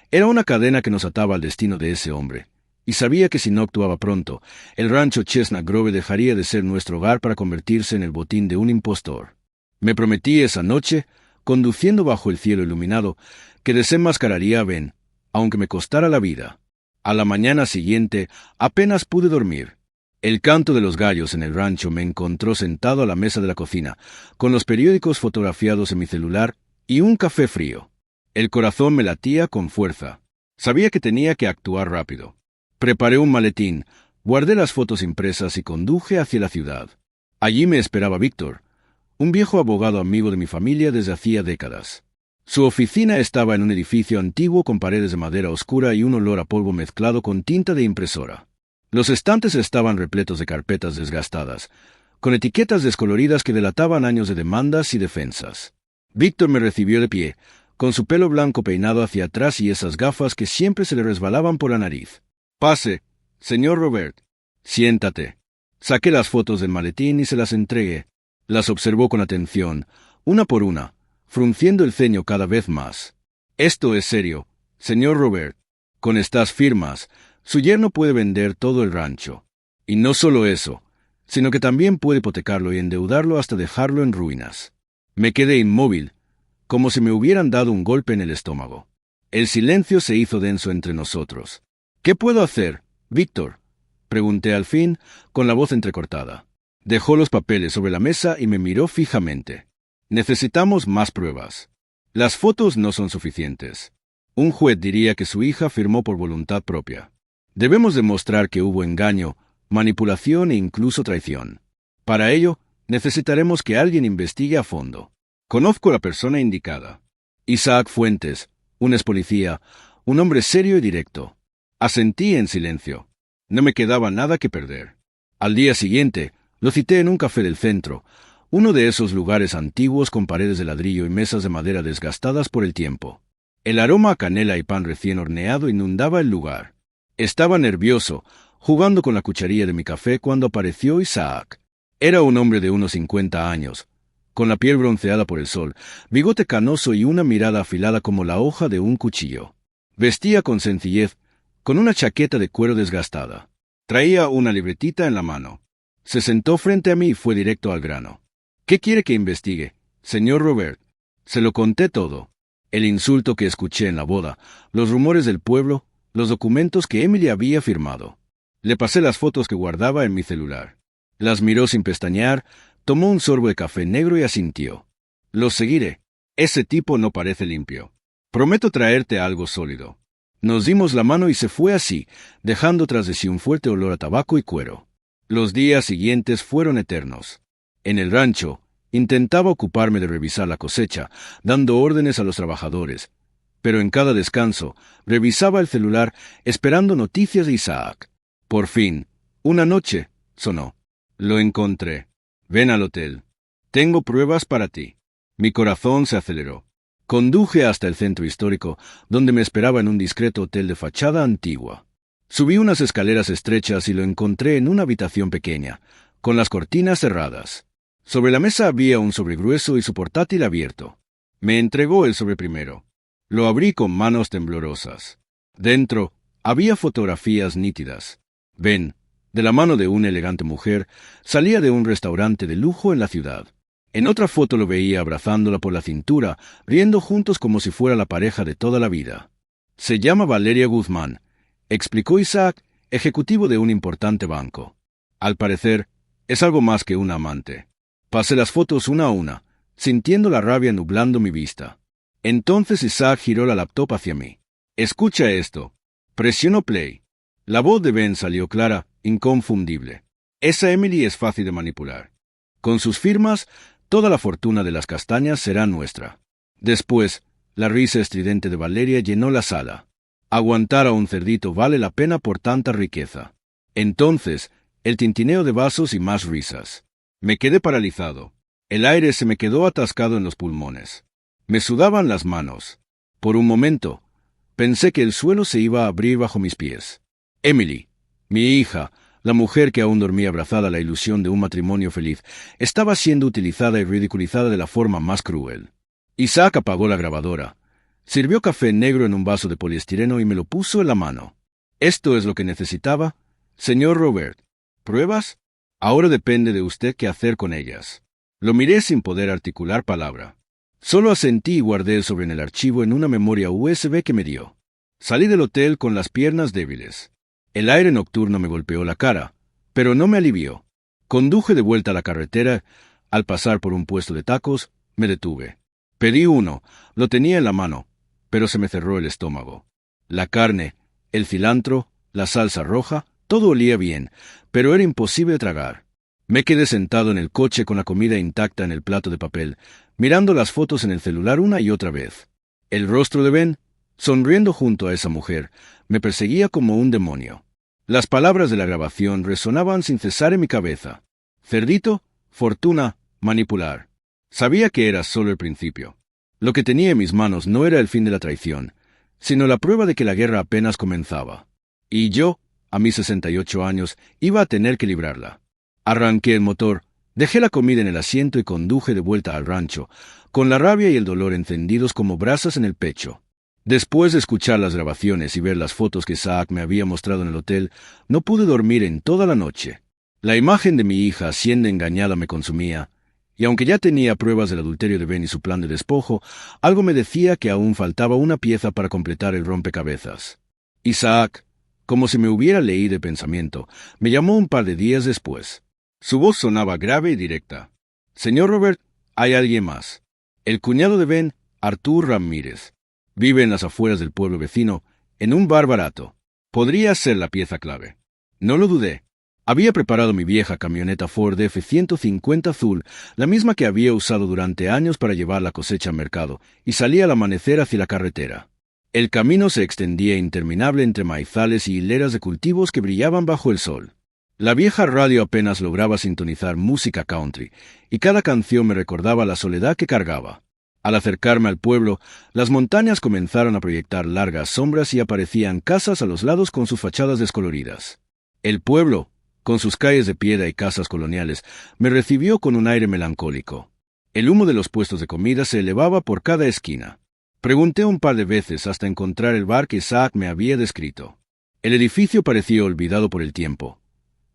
era una cadena que nos ataba al destino de ese hombre, y sabía que si no actuaba pronto, el rancho Chestnut Grove dejaría de ser nuestro hogar para convertirse en el botín de un impostor. Me prometí esa noche, conduciendo bajo el cielo iluminado, que desenmascararía a Ben, aunque me costara la vida. A la mañana siguiente apenas pude dormir. El canto de los gallos en el rancho me encontró sentado a la mesa de la cocina, con los periódicos fotografiados en mi celular y un café frío. El corazón me latía con fuerza. Sabía que tenía que actuar rápido. Preparé un maletín, guardé las fotos impresas y conduje hacia la ciudad. Allí me esperaba Víctor, un viejo abogado amigo de mi familia desde hacía décadas. Su oficina estaba en un edificio antiguo con paredes de madera oscura y un olor a polvo mezclado con tinta de impresora. Los estantes estaban repletos de carpetas desgastadas, con etiquetas descoloridas que delataban años de demandas y defensas. Víctor me recibió de pie, con su pelo blanco peinado hacia atrás y esas gafas que siempre se le resbalaban por la nariz. «Pase, señor Robert. Siéntate». Saqué las fotos del maletín y se las entregué. Las observó con atención, una por una, frunciendo el ceño cada vez más. «Esto es serio, señor Robert. Con estas firmas, su yerno puede vender todo el rancho. Y no solo eso, sino que también puede hipotecarlo y endeudarlo hasta dejarlo en ruinas». Me quedé inmóvil, como si me hubieran dado un golpe en el estómago. El silencio se hizo denso entre nosotros. «¿Qué puedo hacer, Víctor?», pregunté al fin, con la voz entrecortada. Dejó los papeles sobre la mesa y me miró fijamente. «Necesitamos más pruebas. Las fotos no son suficientes. Un juez diría que su hija firmó por voluntad propia. Debemos demostrar que hubo engaño, manipulación e incluso traición. Para ello, necesitaremos que alguien investigue a fondo. Conozco a la persona indicada. Isaac Fuentes, un expolicía, un hombre serio y directo». Asentí en silencio. No me quedaba nada que perder. Al día siguiente, lo cité en un café del centro, uno de esos lugares antiguos con paredes de ladrillo y mesas de madera desgastadas por el tiempo. El aroma a canela y pan recién horneado inundaba el lugar. Estaba nervioso, jugando con la cucharilla de mi café cuando apareció Isaac. Era un hombre de unos 50 años, con la piel bronceada por el sol, bigote canoso y una mirada afilada como la hoja de un cuchillo. Vestía con sencillez, con una chaqueta de cuero desgastada. Traía una libretita en la mano. Se sentó frente a mí y fue directo al grano. «¿Qué quiere que investigue, señor Robert?». Se lo conté todo. El insulto que escuché en la boda, los rumores del pueblo, los documentos que Emily había firmado. Le pasé las fotos que guardaba en mi celular. Las miró sin pestañear, tomó un sorbo de café negro y asintió. «Los seguiré. Ese tipo no parece limpio. Prometo traerte algo sólido». Nos dimos la mano y se fue así, dejando tras de sí un fuerte olor a tabaco y cuero. Los días siguientes fueron eternos. En el rancho, intentaba ocuparme de revisar la cosecha, dando órdenes a los trabajadores, pero en cada descanso, revisaba el celular esperando noticias de Isaac. Por fin, una noche, sonó. «Lo encontré. Ven al hotel. Tengo pruebas para ti». Mi corazón se aceleró. Conduje hasta el centro histórico, donde me esperaba en un discreto hotel de fachada antigua. Subí unas escaleras estrechas y lo encontré en una habitación pequeña, con las cortinas cerradas. Sobre la mesa había un sobre grueso y su portátil abierto. Me entregó el sobre primero. Lo abrí con manos temblorosas. Dentro había fotografías nítidas. Ben, de la mano de una elegante mujer, salía de un restaurante de lujo en la ciudad. En otra foto lo veía abrazándola por la cintura, riendo juntos como si fuera la pareja de toda la vida. «Se llama Valeria Guzmán», explicó Isaac, ejecutivo de un importante banco. «Al parecer, es algo más que una amante». Pasé las fotos una a una, sintiendo la rabia nublando mi vista. Entonces Isaac giró la laptop hacia mí. «Escucha esto. Presionó play. La voz de Ben salió clara, inconfundible. Esa Emily es fácil de manipular. Con sus firmas, toda la fortuna de las castañas será nuestra. Después, la risa estridente de Valeria llenó la sala. Aguantar a un cerdito vale la pena por tanta riqueza. Entonces, el tintineo de vasos y más risas. Me quedé paralizado. El aire se me quedó atascado en los pulmones. Me sudaban las manos. Por un momento, pensé que el suelo se iba a abrir bajo mis pies. Emily, mi hija, la mujer que aún dormía abrazada a la ilusión de un matrimonio feliz, estaba siendo utilizada y ridiculizada de la forma más cruel. Isaac apagó la grabadora. Sirvió café negro en un vaso de poliestireno y me lo puso en la mano. ¿Esto es lo que necesitaba? Señor Robert, ¿pruebas? Ahora depende de usted qué hacer con ellas. Lo miré sin poder articular palabra. Solo asentí y guardé el sobre en el archivo en una memoria USB que me dio. Salí del hotel con las piernas débiles. El aire nocturno me golpeó la cara, pero no me alivió. Conduje de vuelta a la carretera. Al pasar por un puesto de tacos, me detuve. Pedí uno, lo tenía en la mano, pero se me cerró el estómago. La carne, el cilantro, la salsa roja, todo olía bien, pero era imposible tragar. Me quedé sentado en el coche con la comida intacta en el plato de papel, mirando las fotos en el celular una y otra vez. El rostro de Ben, sonriendo junto a esa mujer, me perseguía como un demonio. Las palabras de la grabación resonaban sin cesar en mi cabeza. Cerdito, fortuna, manipular. Sabía que era solo el principio. Lo que tenía en mis manos no era el fin de la traición, sino la prueba de que la guerra apenas comenzaba. Y yo, a mis 68 años, iba a tener que librarla. Arranqué el motor, dejé la comida en el asiento y conduje de vuelta al rancho, con la rabia y el dolor encendidos como brasas en el pecho. Después de escuchar las grabaciones y ver las fotos que Isaac me había mostrado en el hotel, no pude dormir en toda la noche. La imagen de mi hija siendo engañada me consumía, y aunque ya tenía pruebas del adulterio de Ben y su plan de despojo, algo me decía que aún faltaba una pieza para completar el rompecabezas. Isaac, como si me hubiera leído el pensamiento, me llamó un par de días después. Su voz sonaba grave y directa. «Señor Robert, hay alguien más. El cuñado de Ben, Artur Ramírez. Vive en las afueras del pueblo vecino, en un bar barato. Podría ser la pieza clave». No lo dudé. Había preparado mi vieja camioneta Ford F-150 azul, la misma que había usado durante años para llevar la cosecha al mercado, y salí al amanecer hacia la carretera. El camino se extendía interminable entre maizales y hileras de cultivos que brillaban bajo el sol. La vieja radio apenas lograba sintonizar música country, y cada canción me recordaba la soledad que cargaba. Al acercarme al pueblo, las montañas comenzaron a proyectar largas sombras y aparecían casas a los lados con sus fachadas descoloridas. El pueblo, con sus calles de piedra y casas coloniales, me recibió con un aire melancólico. El humo de los puestos de comida se elevaba por cada esquina. Pregunté un par de veces hasta encontrar el bar que Isaac me había descrito. El edificio parecía olvidado por el tiempo.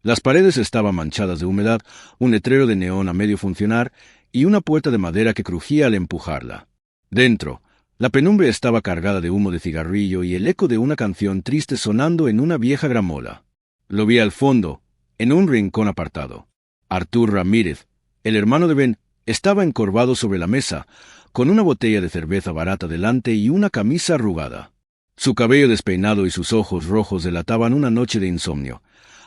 Las paredes estaban manchadas de humedad, un letrero de neón a medio funcionar y una puerta de madera que crujía al empujarla. Dentro, la penumbra estaba cargada de humo de cigarrillo y el eco de una canción triste sonando en una vieja gramola. Lo vi al fondo, en un rincón apartado. Artur Ramírez, el hermano de Ben, estaba encorvado sobre la mesa, con una botella de cerveza barata delante y una camisa arrugada. Su cabello despeinado y sus ojos rojos delataban una noche de insomnio,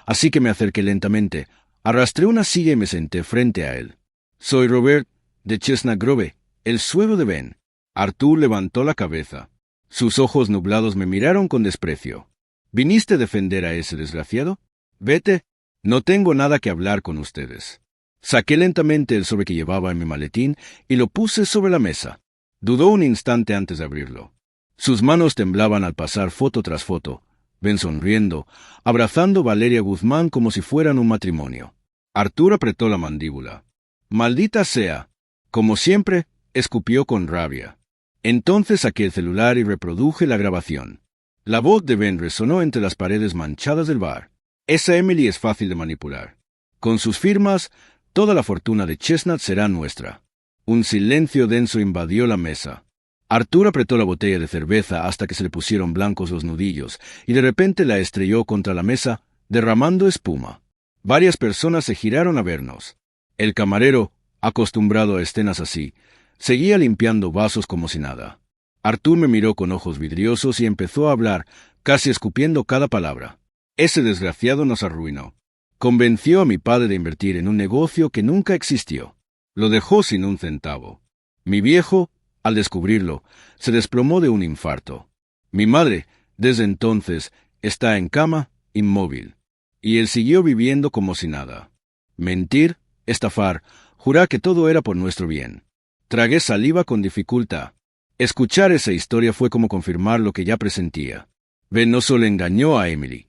así que me acerqué lentamente, arrastré una silla y me senté frente a él. «Soy Robert, de Chestnut Grove, el suegro de Ben». Artur levantó la cabeza. Sus ojos nublados me miraron con desprecio. «¿Viniste a defender a ese desgraciado? Vete, no tengo nada que hablar con ustedes». Saqué lentamente el sobre que llevaba en mi maletín y lo puse sobre la mesa. Dudó un instante antes de abrirlo. Sus manos temblaban al pasar foto tras foto, Ben sonriendo, abrazando a Valeria Guzmán como si fueran un matrimonio. Artur apretó la mandíbula. «Maldita sea». Como siempre, escupió con rabia. Entonces saqué el celular y reproduje la grabación. La voz de Ben resonó entre las paredes manchadas del bar. «Esa Emily es fácil de manipular. Con sus firmas, toda la fortuna de Chestnut será nuestra». Un silencio denso invadió la mesa. Artur apretó la botella de cerveza hasta que se le pusieron blancos los nudillos, y de repente la estrelló contra la mesa, derramando espuma. Varias personas se giraron a vernos. El camarero, acostumbrado a escenas así, seguía limpiando vasos como si nada. Artur me miró con ojos vidriosos y empezó a hablar, casi escupiendo cada palabra. Ese desgraciado nos arruinó. Convenció a mi padre de invertir en un negocio que nunca existió. Lo dejó sin un centavo. Mi viejo, al descubrirlo, se desplomó de un infarto. Mi madre, desde entonces, está en cama, inmóvil. Y él siguió viviendo como si nada. Mentir, estafar, jurar que todo era por nuestro bien. Tragué saliva con dificultad. Escuchar esa historia fue como confirmar lo que ya presentía. Ben no solo engañó a Emily,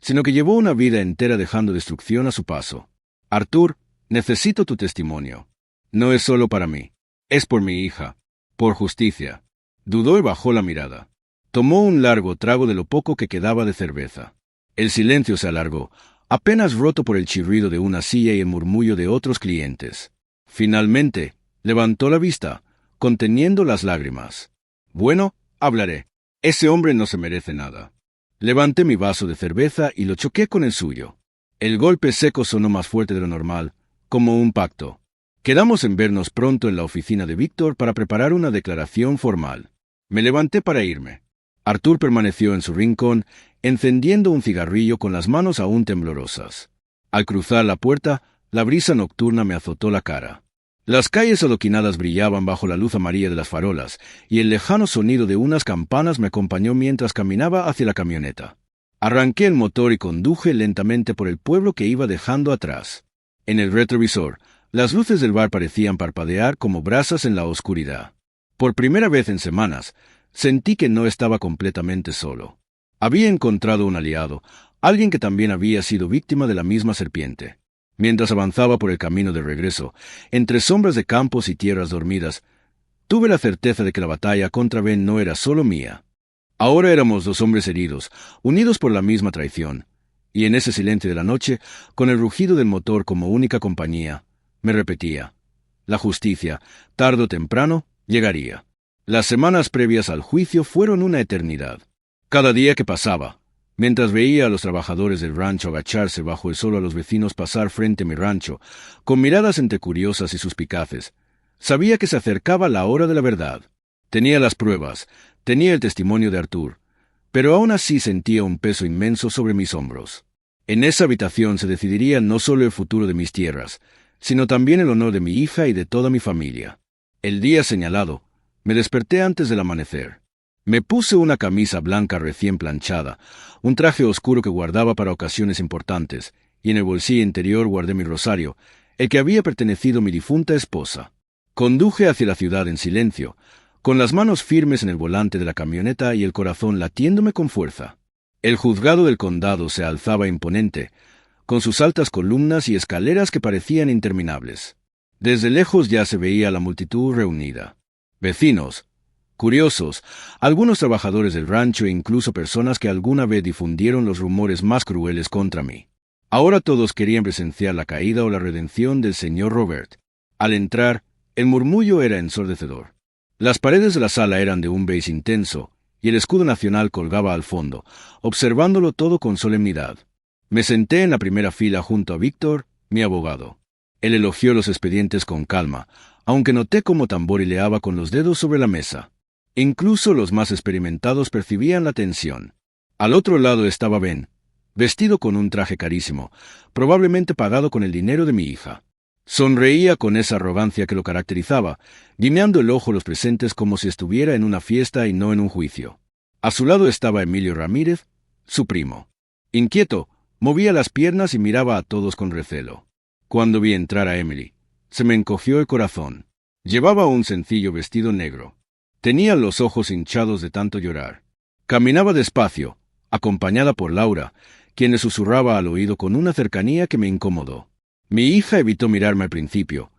sino que llevó una vida entera dejando destrucción a su paso. Arthur, necesito tu testimonio. No es solo para mí. Es por mi hija. Por justicia. Dudó y bajó la mirada. Tomó un largo trago de lo poco que quedaba de cerveza. El silencio se alargó, apenas roto por el chirrido de una silla y el murmullo de otros clientes. Finalmente, levantó la vista, conteniendo las lágrimas. Bueno, hablaré. Ese hombre no se merece nada. Levanté mi vaso de cerveza y lo choqué con el suyo. El golpe seco sonó más fuerte de lo normal, como un pacto. Quedamos en vernos pronto en la oficina de Víctor para preparar una declaración formal. Me levanté para irme. Arthur permaneció en su rincón, encendiendo un cigarrillo con las manos aún temblorosas. Al cruzar la puerta, la brisa nocturna me azotó la cara. Las calles adoquinadas brillaban bajo la luz amarilla de las farolas, y el lejano sonido de unas campanas me acompañó mientras caminaba hacia la camioneta. Arranqué el motor y conduje lentamente por el pueblo que iba dejando atrás. En el retrovisor, las luces del bar parecían parpadear como brasas en la oscuridad. Por primera vez en semanas, sentí que no estaba completamente solo. Había encontrado un aliado, alguien que también había sido víctima de la misma serpiente. Mientras avanzaba por el camino de regreso, entre sombras de campos y tierras dormidas, tuve la certeza de que la batalla contra Ben no era solo mía. Ahora éramos dos hombres heridos, unidos por la misma traición, y en ese silencio de la noche, con el rugido del motor como única compañía, me repetía: la justicia, tarde o temprano, llegaría. Las semanas previas al juicio fueron una eternidad. Cada día que pasaba, mientras veía a los trabajadores del rancho agacharse bajo el sol, a los vecinos pasar frente a mi rancho, con miradas entre curiosas y suspicaces, sabía que se acercaba la hora de la verdad. Tenía las pruebas, tenía el testimonio de Arthur, pero aún así sentía un peso inmenso sobre mis hombros. En esa habitación se decidiría no solo el futuro de mis tierras, sino también el honor de mi hija y de toda mi familia. El día señalado, me desperté antes del amanecer. Me puse una camisa blanca recién planchada, un traje oscuro que guardaba para ocasiones importantes, y en el bolsillo interior guardé mi rosario, el que había pertenecido a mi difunta esposa. Conduje hacia la ciudad en silencio, con las manos firmes en el volante de la camioneta y el corazón latiéndome con fuerza. El juzgado del condado se alzaba imponente, con sus altas columnas y escaleras que parecían interminables. Desde lejos ya se veía la multitud reunida. Vecinos, curiosos, algunos trabajadores del rancho e incluso personas que alguna vez difundieron los rumores más crueles contra mí. Ahora todos querían presenciar la caída o la redención del señor Robert. Al entrar, el murmullo era ensordecedor. Las paredes de la sala eran de un beige intenso, y el escudo nacional colgaba al fondo, observándolo todo con solemnidad. Me senté en la primera fila junto a Víctor, mi abogado. Él elogió los expedientes con calma, aunque noté cómo tamborileaba con los dedos sobre la mesa. Incluso los más experimentados percibían la tensión. Al otro lado estaba Ben, vestido con un traje carísimo, probablemente pagado con el dinero de mi hija. Sonreía con esa arrogancia que lo caracterizaba, guiñando el ojo a los presentes como si estuviera en una fiesta y no en un juicio. A su lado estaba Emilio Ramírez, su primo. Inquieto, movía las piernas y miraba a todos con recelo. Cuando vi entrar a Emily, se me encogió el corazón. Llevaba un sencillo vestido negro. Tenía los ojos hinchados de tanto llorar. Caminaba despacio, acompañada por Laura, quien le susurraba al oído con una cercanía que me incomodó. Mi hija evitó mirarme al principio,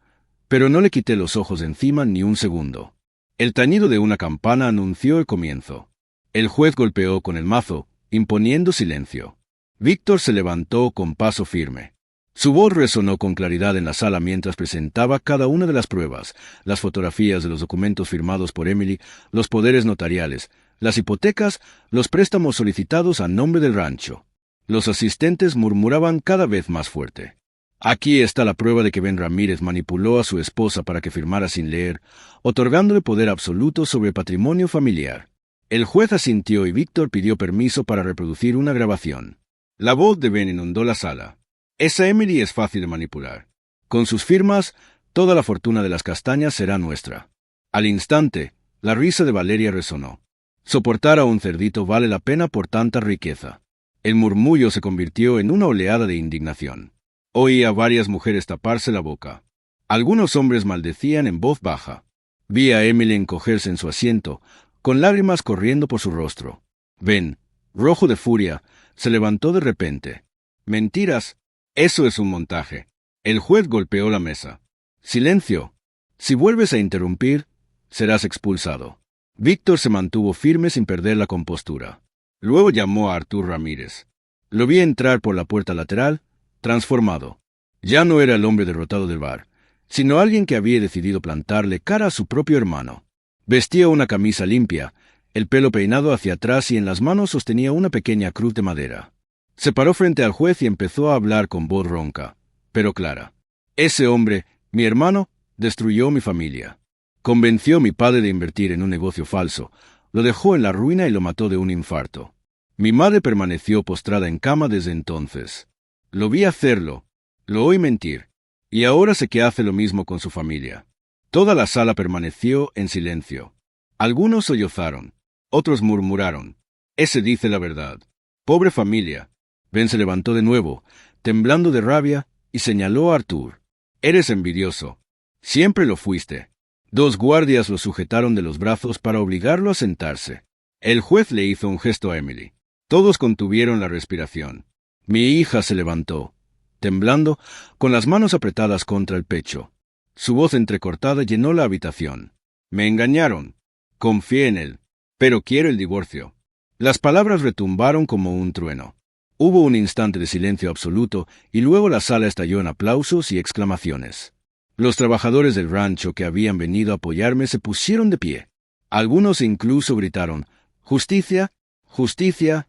pero no le quité los ojos de encima ni un segundo. El tañido de una campana anunció el comienzo. El juez golpeó con el mazo, imponiendo silencio. Víctor se levantó con paso firme. Su voz resonó con claridad en la sala mientras presentaba cada una de las pruebas, las fotografías de los documentos firmados por Emily, los poderes notariales, las hipotecas, los préstamos solicitados a nombre del rancho. Los asistentes murmuraban cada vez más fuerte. Aquí está la prueba de que Ben Ramírez manipuló a su esposa para que firmara sin leer, otorgándole poder absoluto sobre el patrimonio familiar. El juez asintió y Víctor pidió permiso para reproducir una grabación. La voz de Ben inundó la sala. Esa Emily es fácil de manipular. Con sus firmas, toda la fortuna de las castañas será nuestra. Al instante, la risa de Valeria resonó. Soportar a un cerdito vale la pena por tanta riqueza. El murmullo se convirtió en una oleada de indignación. Oí a varias mujeres taparse la boca. Algunos hombres maldecían en voz baja. Vi a Emily encogerse en su asiento, con lágrimas corriendo por su rostro. Ben, rojo de furia, se levantó de repente. «Mentiras. Eso es un montaje». El juez golpeó la mesa. «Silencio. Si vuelves a interrumpir, serás expulsado». Víctor se mantuvo firme sin perder la compostura. Luego llamó a Artur Ramírez. Lo vi entrar por la puerta lateral, transformado. Ya no era el hombre derrotado del bar, sino alguien que había decidido plantarle cara a su propio hermano. Vestía una camisa limpia, el pelo peinado hacia atrás y en las manos sostenía una pequeña cruz de madera. Se paró frente al juez y empezó a hablar con voz ronca, pero clara. «Ese hombre, mi hermano, destruyó mi familia. Convenció a mi padre de invertir en un negocio falso, lo dejó en la ruina y lo mató de un infarto. Mi madre permaneció postrada en cama desde entonces. Lo vi hacerlo, lo oí mentir, y ahora sé que hace lo mismo con su familia». Toda la sala permaneció en silencio. Algunos sollozaron, otros murmuraron. «Ese dice la verdad. Pobre familia». Ben se levantó de nuevo, temblando de rabia, y señaló a Artur. «Eres envidioso. Siempre lo fuiste». 2 guardias lo sujetaron de los brazos para obligarlo a sentarse. El juez le hizo un gesto a Emily. Todos contuvieron la respiración. Mi hija se levantó, temblando, con las manos apretadas contra el pecho. Su voz entrecortada llenó la habitación. «Me engañaron. Confié en él. Pero quiero el divorcio». Las palabras retumbaron como un trueno. Hubo un instante de silencio absoluto y luego la sala estalló en aplausos y exclamaciones. Los trabajadores del rancho que habían venido a apoyarme se pusieron de pie. Algunos incluso gritaron: «¡Justicia! ¡Justicia!».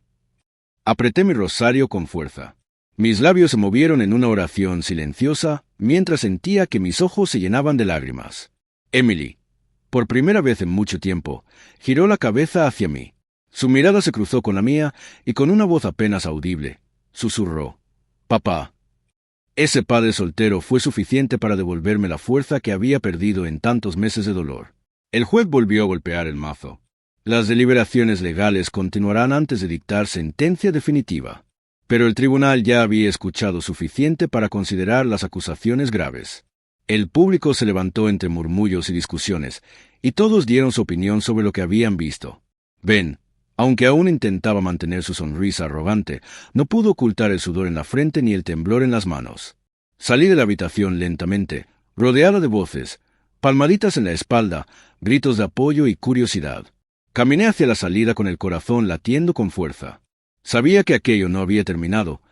Apreté mi rosario con fuerza. Mis labios se movieron en una oración silenciosa mientras sentía que mis ojos se llenaban de lágrimas. Emily, por primera vez en mucho tiempo, giró la cabeza hacia mí. Su mirada se cruzó con la mía y con una voz apenas audible, susurró: «Papá». Ese padre soltero fue suficiente para devolverme la fuerza que había perdido en tantos meses de dolor. El juez volvió a golpear el mazo. Las deliberaciones legales continuarán antes de dictar sentencia definitiva. Pero el tribunal ya había escuchado suficiente para considerar las acusaciones graves. El público se levantó entre murmullos y discusiones, y todos dieron su opinión sobre lo que habían visto. Ben, aunque aún intentaba mantener su sonrisa arrogante, no pudo ocultar el sudor en la frente ni el temblor en las manos. Salí de la habitación lentamente, rodeada de voces, palmaditas en la espalda, gritos de apoyo y curiosidad. Caminé hacia la salida con el corazón latiendo con fuerza. Sabía que aquello no había terminado,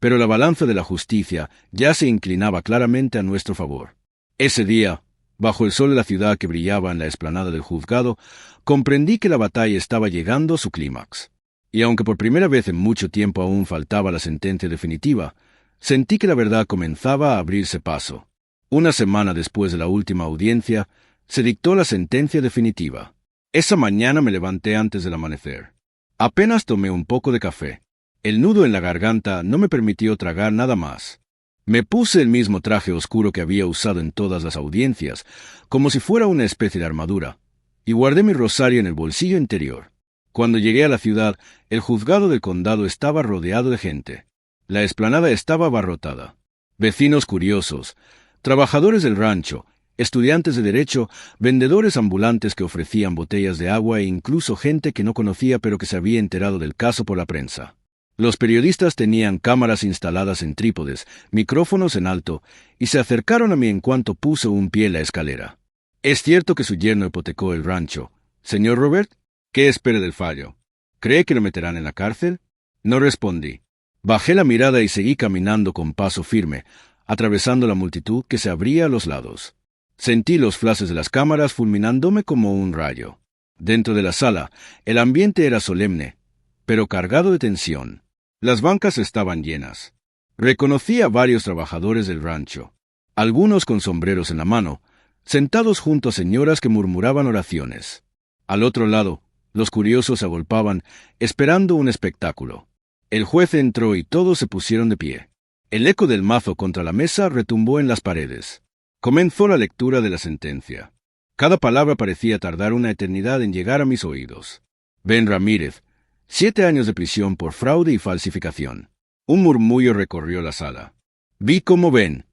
pero la balanza de la justicia ya se inclinaba claramente a nuestro favor. Ese día, bajo el sol de la ciudad que brillaba en la explanada del juzgado, comprendí que la batalla estaba llegando a su clímax. Y aunque por primera vez en mucho tiempo aún faltaba la sentencia definitiva, sentí que la verdad comenzaba a abrirse paso. Una semana después de la última audiencia, se dictó la sentencia definitiva. Esa mañana me levanté antes del amanecer. Apenas tomé un poco de café. El nudo en la garganta no me permitió tragar nada más. Me puse el mismo traje oscuro que había usado en todas las audiencias, como si fuera una especie de armadura, y guardé mi rosario en el bolsillo interior. Cuando llegué a la ciudad, el juzgado del condado estaba rodeado de gente. La explanada estaba abarrotada. Vecinos curiosos, trabajadores del rancho, estudiantes de derecho, vendedores ambulantes que ofrecían botellas de agua e incluso gente que no conocía pero que se había enterado del caso por la prensa. Los periodistas tenían cámaras instaladas en trípodes, micrófonos en alto, y se acercaron a mí en cuanto puse un pie en la escalera. ¿Es cierto que su yerno hipotecó el rancho? Señor Robert, ¿qué espera del fallo? ¿Cree que lo meterán en la cárcel? No respondí. Bajé la mirada y seguí caminando con paso firme, atravesando la multitud que se abría a los lados. Sentí los flashes de las cámaras fulminándome como un rayo. Dentro de la sala, el ambiente era solemne, pero cargado de tensión. Las bancas estaban llenas. Reconocí a varios trabajadores del rancho, algunos con sombreros en la mano, sentados junto a señoras que murmuraban oraciones. Al otro lado, Los curiosos se agolpaban, esperando un espectáculo. El juez entró y todos se pusieron de pie. El eco del mazo contra la mesa retumbó en las paredes. Comenzó la lectura de la sentencia. Cada palabra parecía tardar una eternidad en llegar a mis oídos. Ben Ramírez, 7 años de prisión por fraude y falsificación. Un murmullo recorrió la sala. Vi cómo Ben,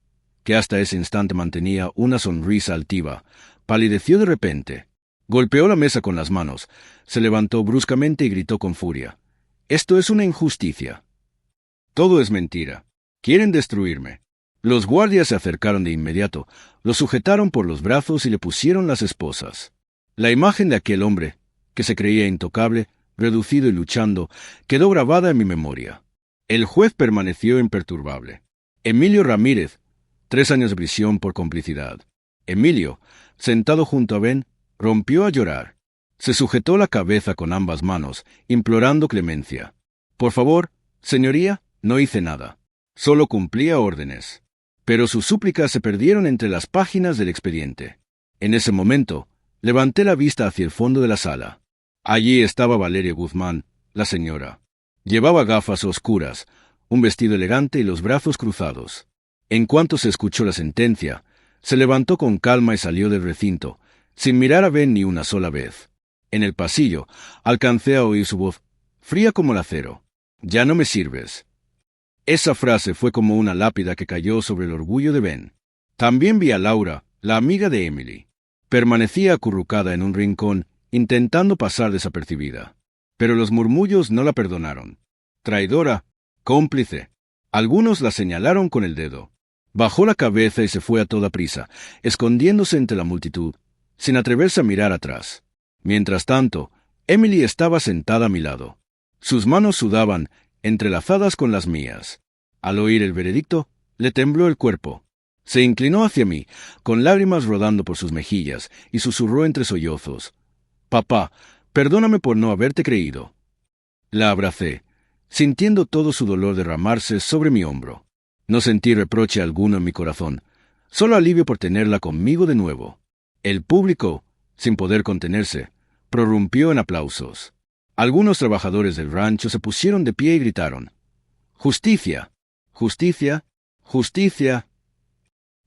que hasta ese instante mantenía una sonrisa altiva, palideció de repente. Golpeó la mesa con las manos, se levantó bruscamente y gritó con furia. «Esto es una injusticia. Todo es mentira. Quieren destruirme». Los guardias se acercaron de inmediato, lo sujetaron por los brazos y le pusieron las esposas. La imagen de aquel hombre, que se creía intocable, reducido y luchando, quedó grabada en mi memoria. El juez permaneció imperturbable. Emilio Ramírez, 3 años de prisión por complicidad. Emilio, sentado junto a Ben, rompió a llorar. Se sujetó la cabeza con ambas manos, implorando clemencia. «Por favor, señoría, no hice nada. Solo cumplía órdenes». Pero sus súplicas se perdieron entre las páginas del expediente. En ese momento, levanté la vista hacia el fondo de la sala. Allí estaba Valeria Guzmán, la señora. Llevaba gafas oscuras, un vestido elegante y los brazos cruzados. En cuanto se escuchó la sentencia, se levantó con calma y salió del recinto, sin mirar a Ben ni una sola vez. En el pasillo, alcancé a oír su voz, fría como el acero. «Ya no me sirves». Esa frase fue como una lápida que cayó sobre el orgullo de Ben. También vi a Laura, la amiga de Emily. Permanecía acurrucada en un rincón, intentando pasar desapercibida. Pero los murmullos no la perdonaron. Traidora, cómplice. Algunos la señalaron con el dedo. Bajó la cabeza y se fue a toda prisa, escondiéndose entre la multitud, sin atreverse a mirar atrás. Mientras tanto, Emily estaba sentada a mi lado. Sus manos sudaban, entrelazadas con las mías. Al oír el veredicto, le tembló el cuerpo. Se inclinó hacia mí, con lágrimas rodando por sus mejillas, y susurró entre sollozos. «Papá, perdóname por no haberte creído». La abracé, sintiendo todo su dolor derramarse sobre mi hombro. No sentí reproche alguno en mi corazón, solo alivio por tenerla conmigo de nuevo. El público, sin poder contenerse, prorrumpió en aplausos. Algunos trabajadores del rancho se pusieron de pie y gritaron: «¡Justicia! ¡Justicia! ¡Justicia!».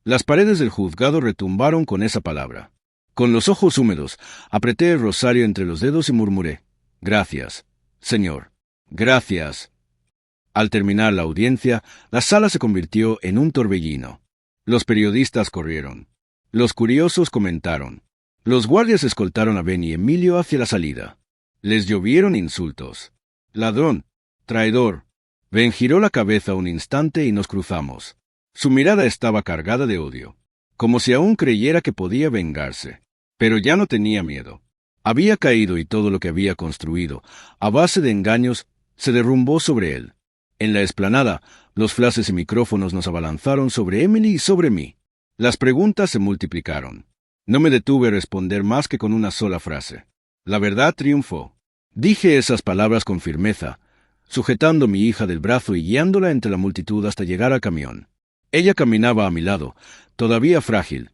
Las paredes del juzgado retumbaron con esa palabra. Con los ojos húmedos, apreté el rosario entre los dedos y murmuré: «Gracias, Señor, gracias». Al terminar la audiencia, la sala se convirtió en un torbellino. Los periodistas corrieron. Los curiosos comentaron. Los guardias escoltaron a Ben y Emilio hacia la salida. Les llovieron insultos. «Ladrón, traidor». Ben giró la cabeza un instante y nos cruzamos. Su mirada estaba cargada de odio, como si aún creyera que podía vengarse. Pero ya no tenía miedo. Había caído y todo lo que había construido, a base de engaños, se derrumbó sobre él. En la explanada, los flashes y micrófonos nos abalanzaron sobre Emily y sobre mí. Las preguntas se multiplicaron. No me detuve a responder más que con una sola frase. La verdad triunfó. Dije esas palabras con firmeza, sujetando a mi hija del brazo y guiándola entre la multitud hasta llegar al camión. Ella caminaba a mi lado, todavía frágil,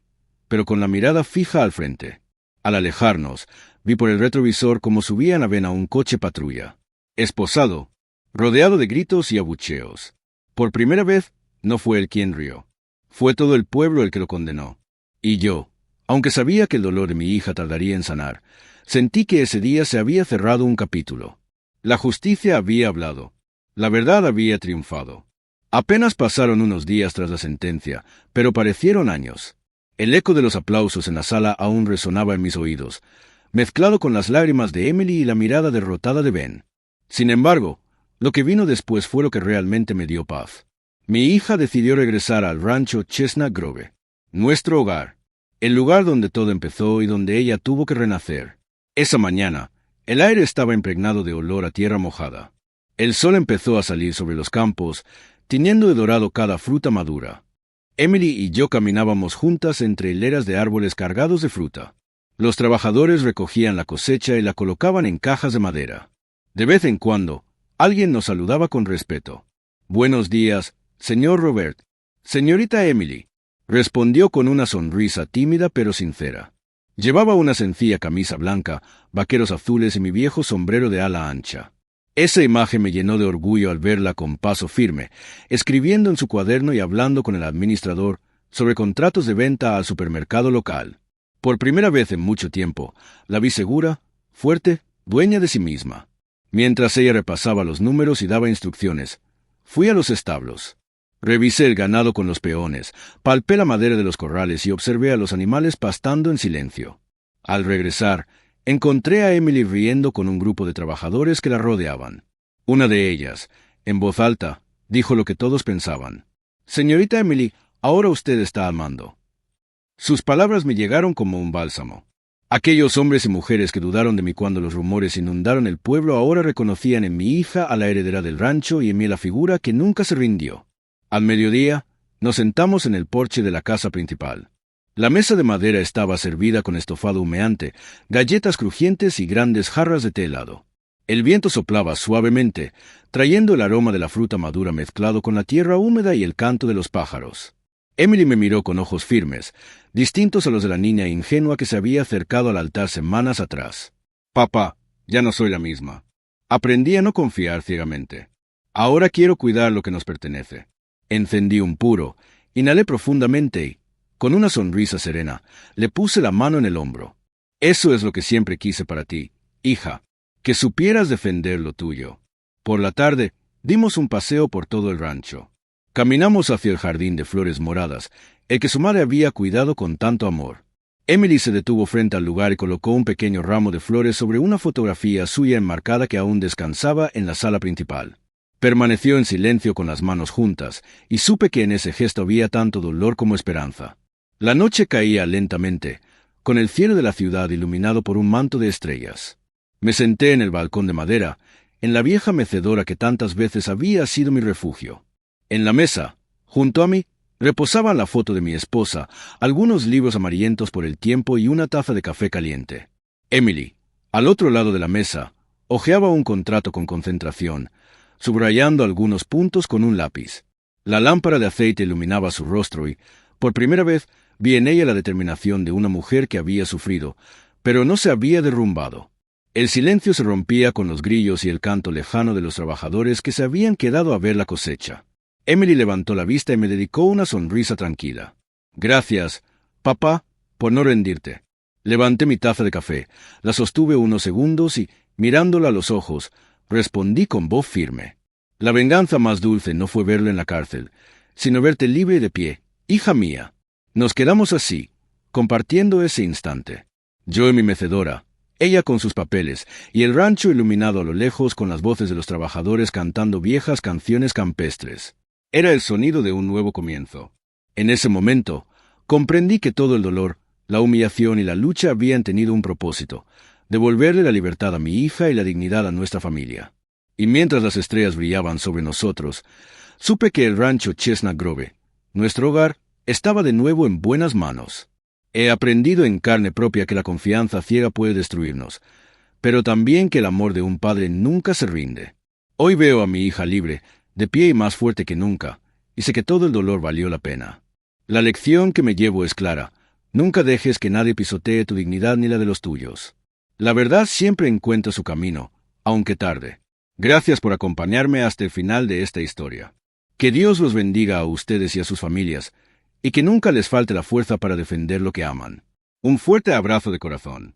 pero con la mirada fija al frente. Al alejarnos, vi por el retrovisor cómo subían a Ben a un coche patrulla. Esposado, rodeado de gritos y abucheos. Por primera vez, no fue él quien rió. Fue todo el pueblo el que lo condenó. Y yo, aunque sabía que el dolor de mi hija tardaría en sanar, sentí que ese día se había cerrado un capítulo. La justicia había hablado. La verdad había triunfado. Apenas pasaron unos días tras la sentencia, pero parecieron años. El eco de los aplausos en la sala aún resonaba en mis oídos, mezclado con las lágrimas de Emily y la mirada derrotada de Ben. Sin embargo, lo que vino después fue lo que realmente me dio paz. Mi hija decidió regresar al rancho Chestnut Grove, nuestro hogar, el lugar donde todo empezó y donde ella tuvo que renacer. Esa mañana, el aire estaba impregnado de olor a tierra mojada. El sol empezó a salir sobre los campos, tiñendo de dorado cada fruta madura. Emily y yo caminábamos juntas entre hileras de árboles cargados de fruta. Los trabajadores recogían la cosecha y la colocaban en cajas de madera. De vez en cuando, alguien nos saludaba con respeto. «Buenos días, señor Robert». «Señorita Emily», respondió con una sonrisa tímida pero sincera. Llevaba una sencilla camisa blanca, vaqueros azules y mi viejo sombrero de ala ancha. Esa imagen me llenó de orgullo al verla con paso firme, escribiendo en su cuaderno y hablando con el administrador sobre contratos de venta al supermercado local. Por primera vez en mucho tiempo, la vi segura, fuerte, dueña de sí misma. Mientras ella repasaba los números y daba instrucciones, fui a los establos. Revisé el ganado con los peones, palpé la madera de los corrales y observé a los animales pastando en silencio. Al regresar, encontré a Emily riendo con un grupo de trabajadores que la rodeaban. Una de ellas, en voz alta, dijo lo que todos pensaban. «Señorita Emily, ahora usted está al mando». Sus palabras me llegaron como un bálsamo. Aquellos hombres y mujeres que dudaron de mí cuando los rumores inundaron el pueblo ahora reconocían en mi hija a la heredera del rancho y en mí la figura que nunca se rindió. Al mediodía, nos sentamos en el porche de la casa principal. La mesa de madera estaba servida con estofado humeante, galletas crujientes y grandes jarras de té helado. El viento soplaba suavemente, trayendo el aroma de la fruta madura mezclado con la tierra húmeda y el canto de los pájaros. Emily me miró con ojos firmes, distintos a los de la niña ingenua que se había acercado al altar semanas atrás. «Papá, ya no soy la misma. Aprendí a no confiar ciegamente. Ahora quiero cuidar lo que nos pertenece». Encendí un puro, inhalé profundamente y, con una sonrisa serena, le puse la mano en el hombro. «Eso es lo que siempre quise para ti, hija, que supieras defender lo tuyo». Por la tarde, dimos un paseo por todo el rancho. Caminamos hacia el jardín de flores moradas, el que su madre había cuidado con tanto amor. Emily se detuvo frente al lugar y colocó un pequeño ramo de flores sobre una fotografía suya enmarcada que aún descansaba en la sala principal. Permaneció en silencio con las manos juntas, y supe que en ese gesto había tanto dolor como esperanza. La noche caía lentamente, con el cielo de la ciudad iluminado por un manto de estrellas. Me senté en el balcón de madera, en la vieja mecedora que tantas veces había sido mi refugio. En la mesa, junto a mí, reposaban la foto de mi esposa, algunos libros amarillentos por el tiempo y una taza de café caliente. Emily, al otro lado de la mesa, hojeaba un contrato con concentración, subrayando algunos puntos con un lápiz. La lámpara de aceite iluminaba su rostro y, por primera vez, vi en ella la determinación de una mujer que había sufrido, pero no se había derrumbado. El silencio se rompía con los grillos y el canto lejano de los trabajadores que se habían quedado a ver la cosecha. Emily levantó la vista y me dedicó una sonrisa tranquila. «Gracias, papá, por no rendirte». Levanté mi taza de café, la sostuve unos segundos y, mirándola a los ojos, respondí con voz firme. «La venganza más dulce no fue verlo en la cárcel, sino verte libre y de pie, hija mía». Nos quedamos así, compartiendo ese instante. Yo en mi mecedora, ella con sus papeles, y el rancho iluminado a lo lejos con las voces de los trabajadores cantando viejas canciones campestres. Era el sonido de un nuevo comienzo. En ese momento, comprendí que todo el dolor, la humillación y la lucha habían tenido un propósito: devolverle la libertad a mi hija y la dignidad a nuestra familia. Y mientras las estrellas brillaban sobre nosotros, supe que el rancho Chestnut Grove, nuestro hogar, estaba de nuevo en buenas manos. He aprendido en carne propia que la confianza ciega puede destruirnos, pero también que el amor de un padre nunca se rinde. Hoy veo a mi hija libre, de pie y más fuerte que nunca, y sé que todo el dolor valió la pena. La lección que me llevo es clara: nunca dejes que nadie pisotee tu dignidad ni la de los tuyos. La verdad siempre encuentra su camino, aunque tarde. Gracias por acompañarme hasta el final de esta historia. Que Dios los bendiga a ustedes y a sus familias, y que nunca les falte la fuerza para defender lo que aman. Un fuerte abrazo de corazón.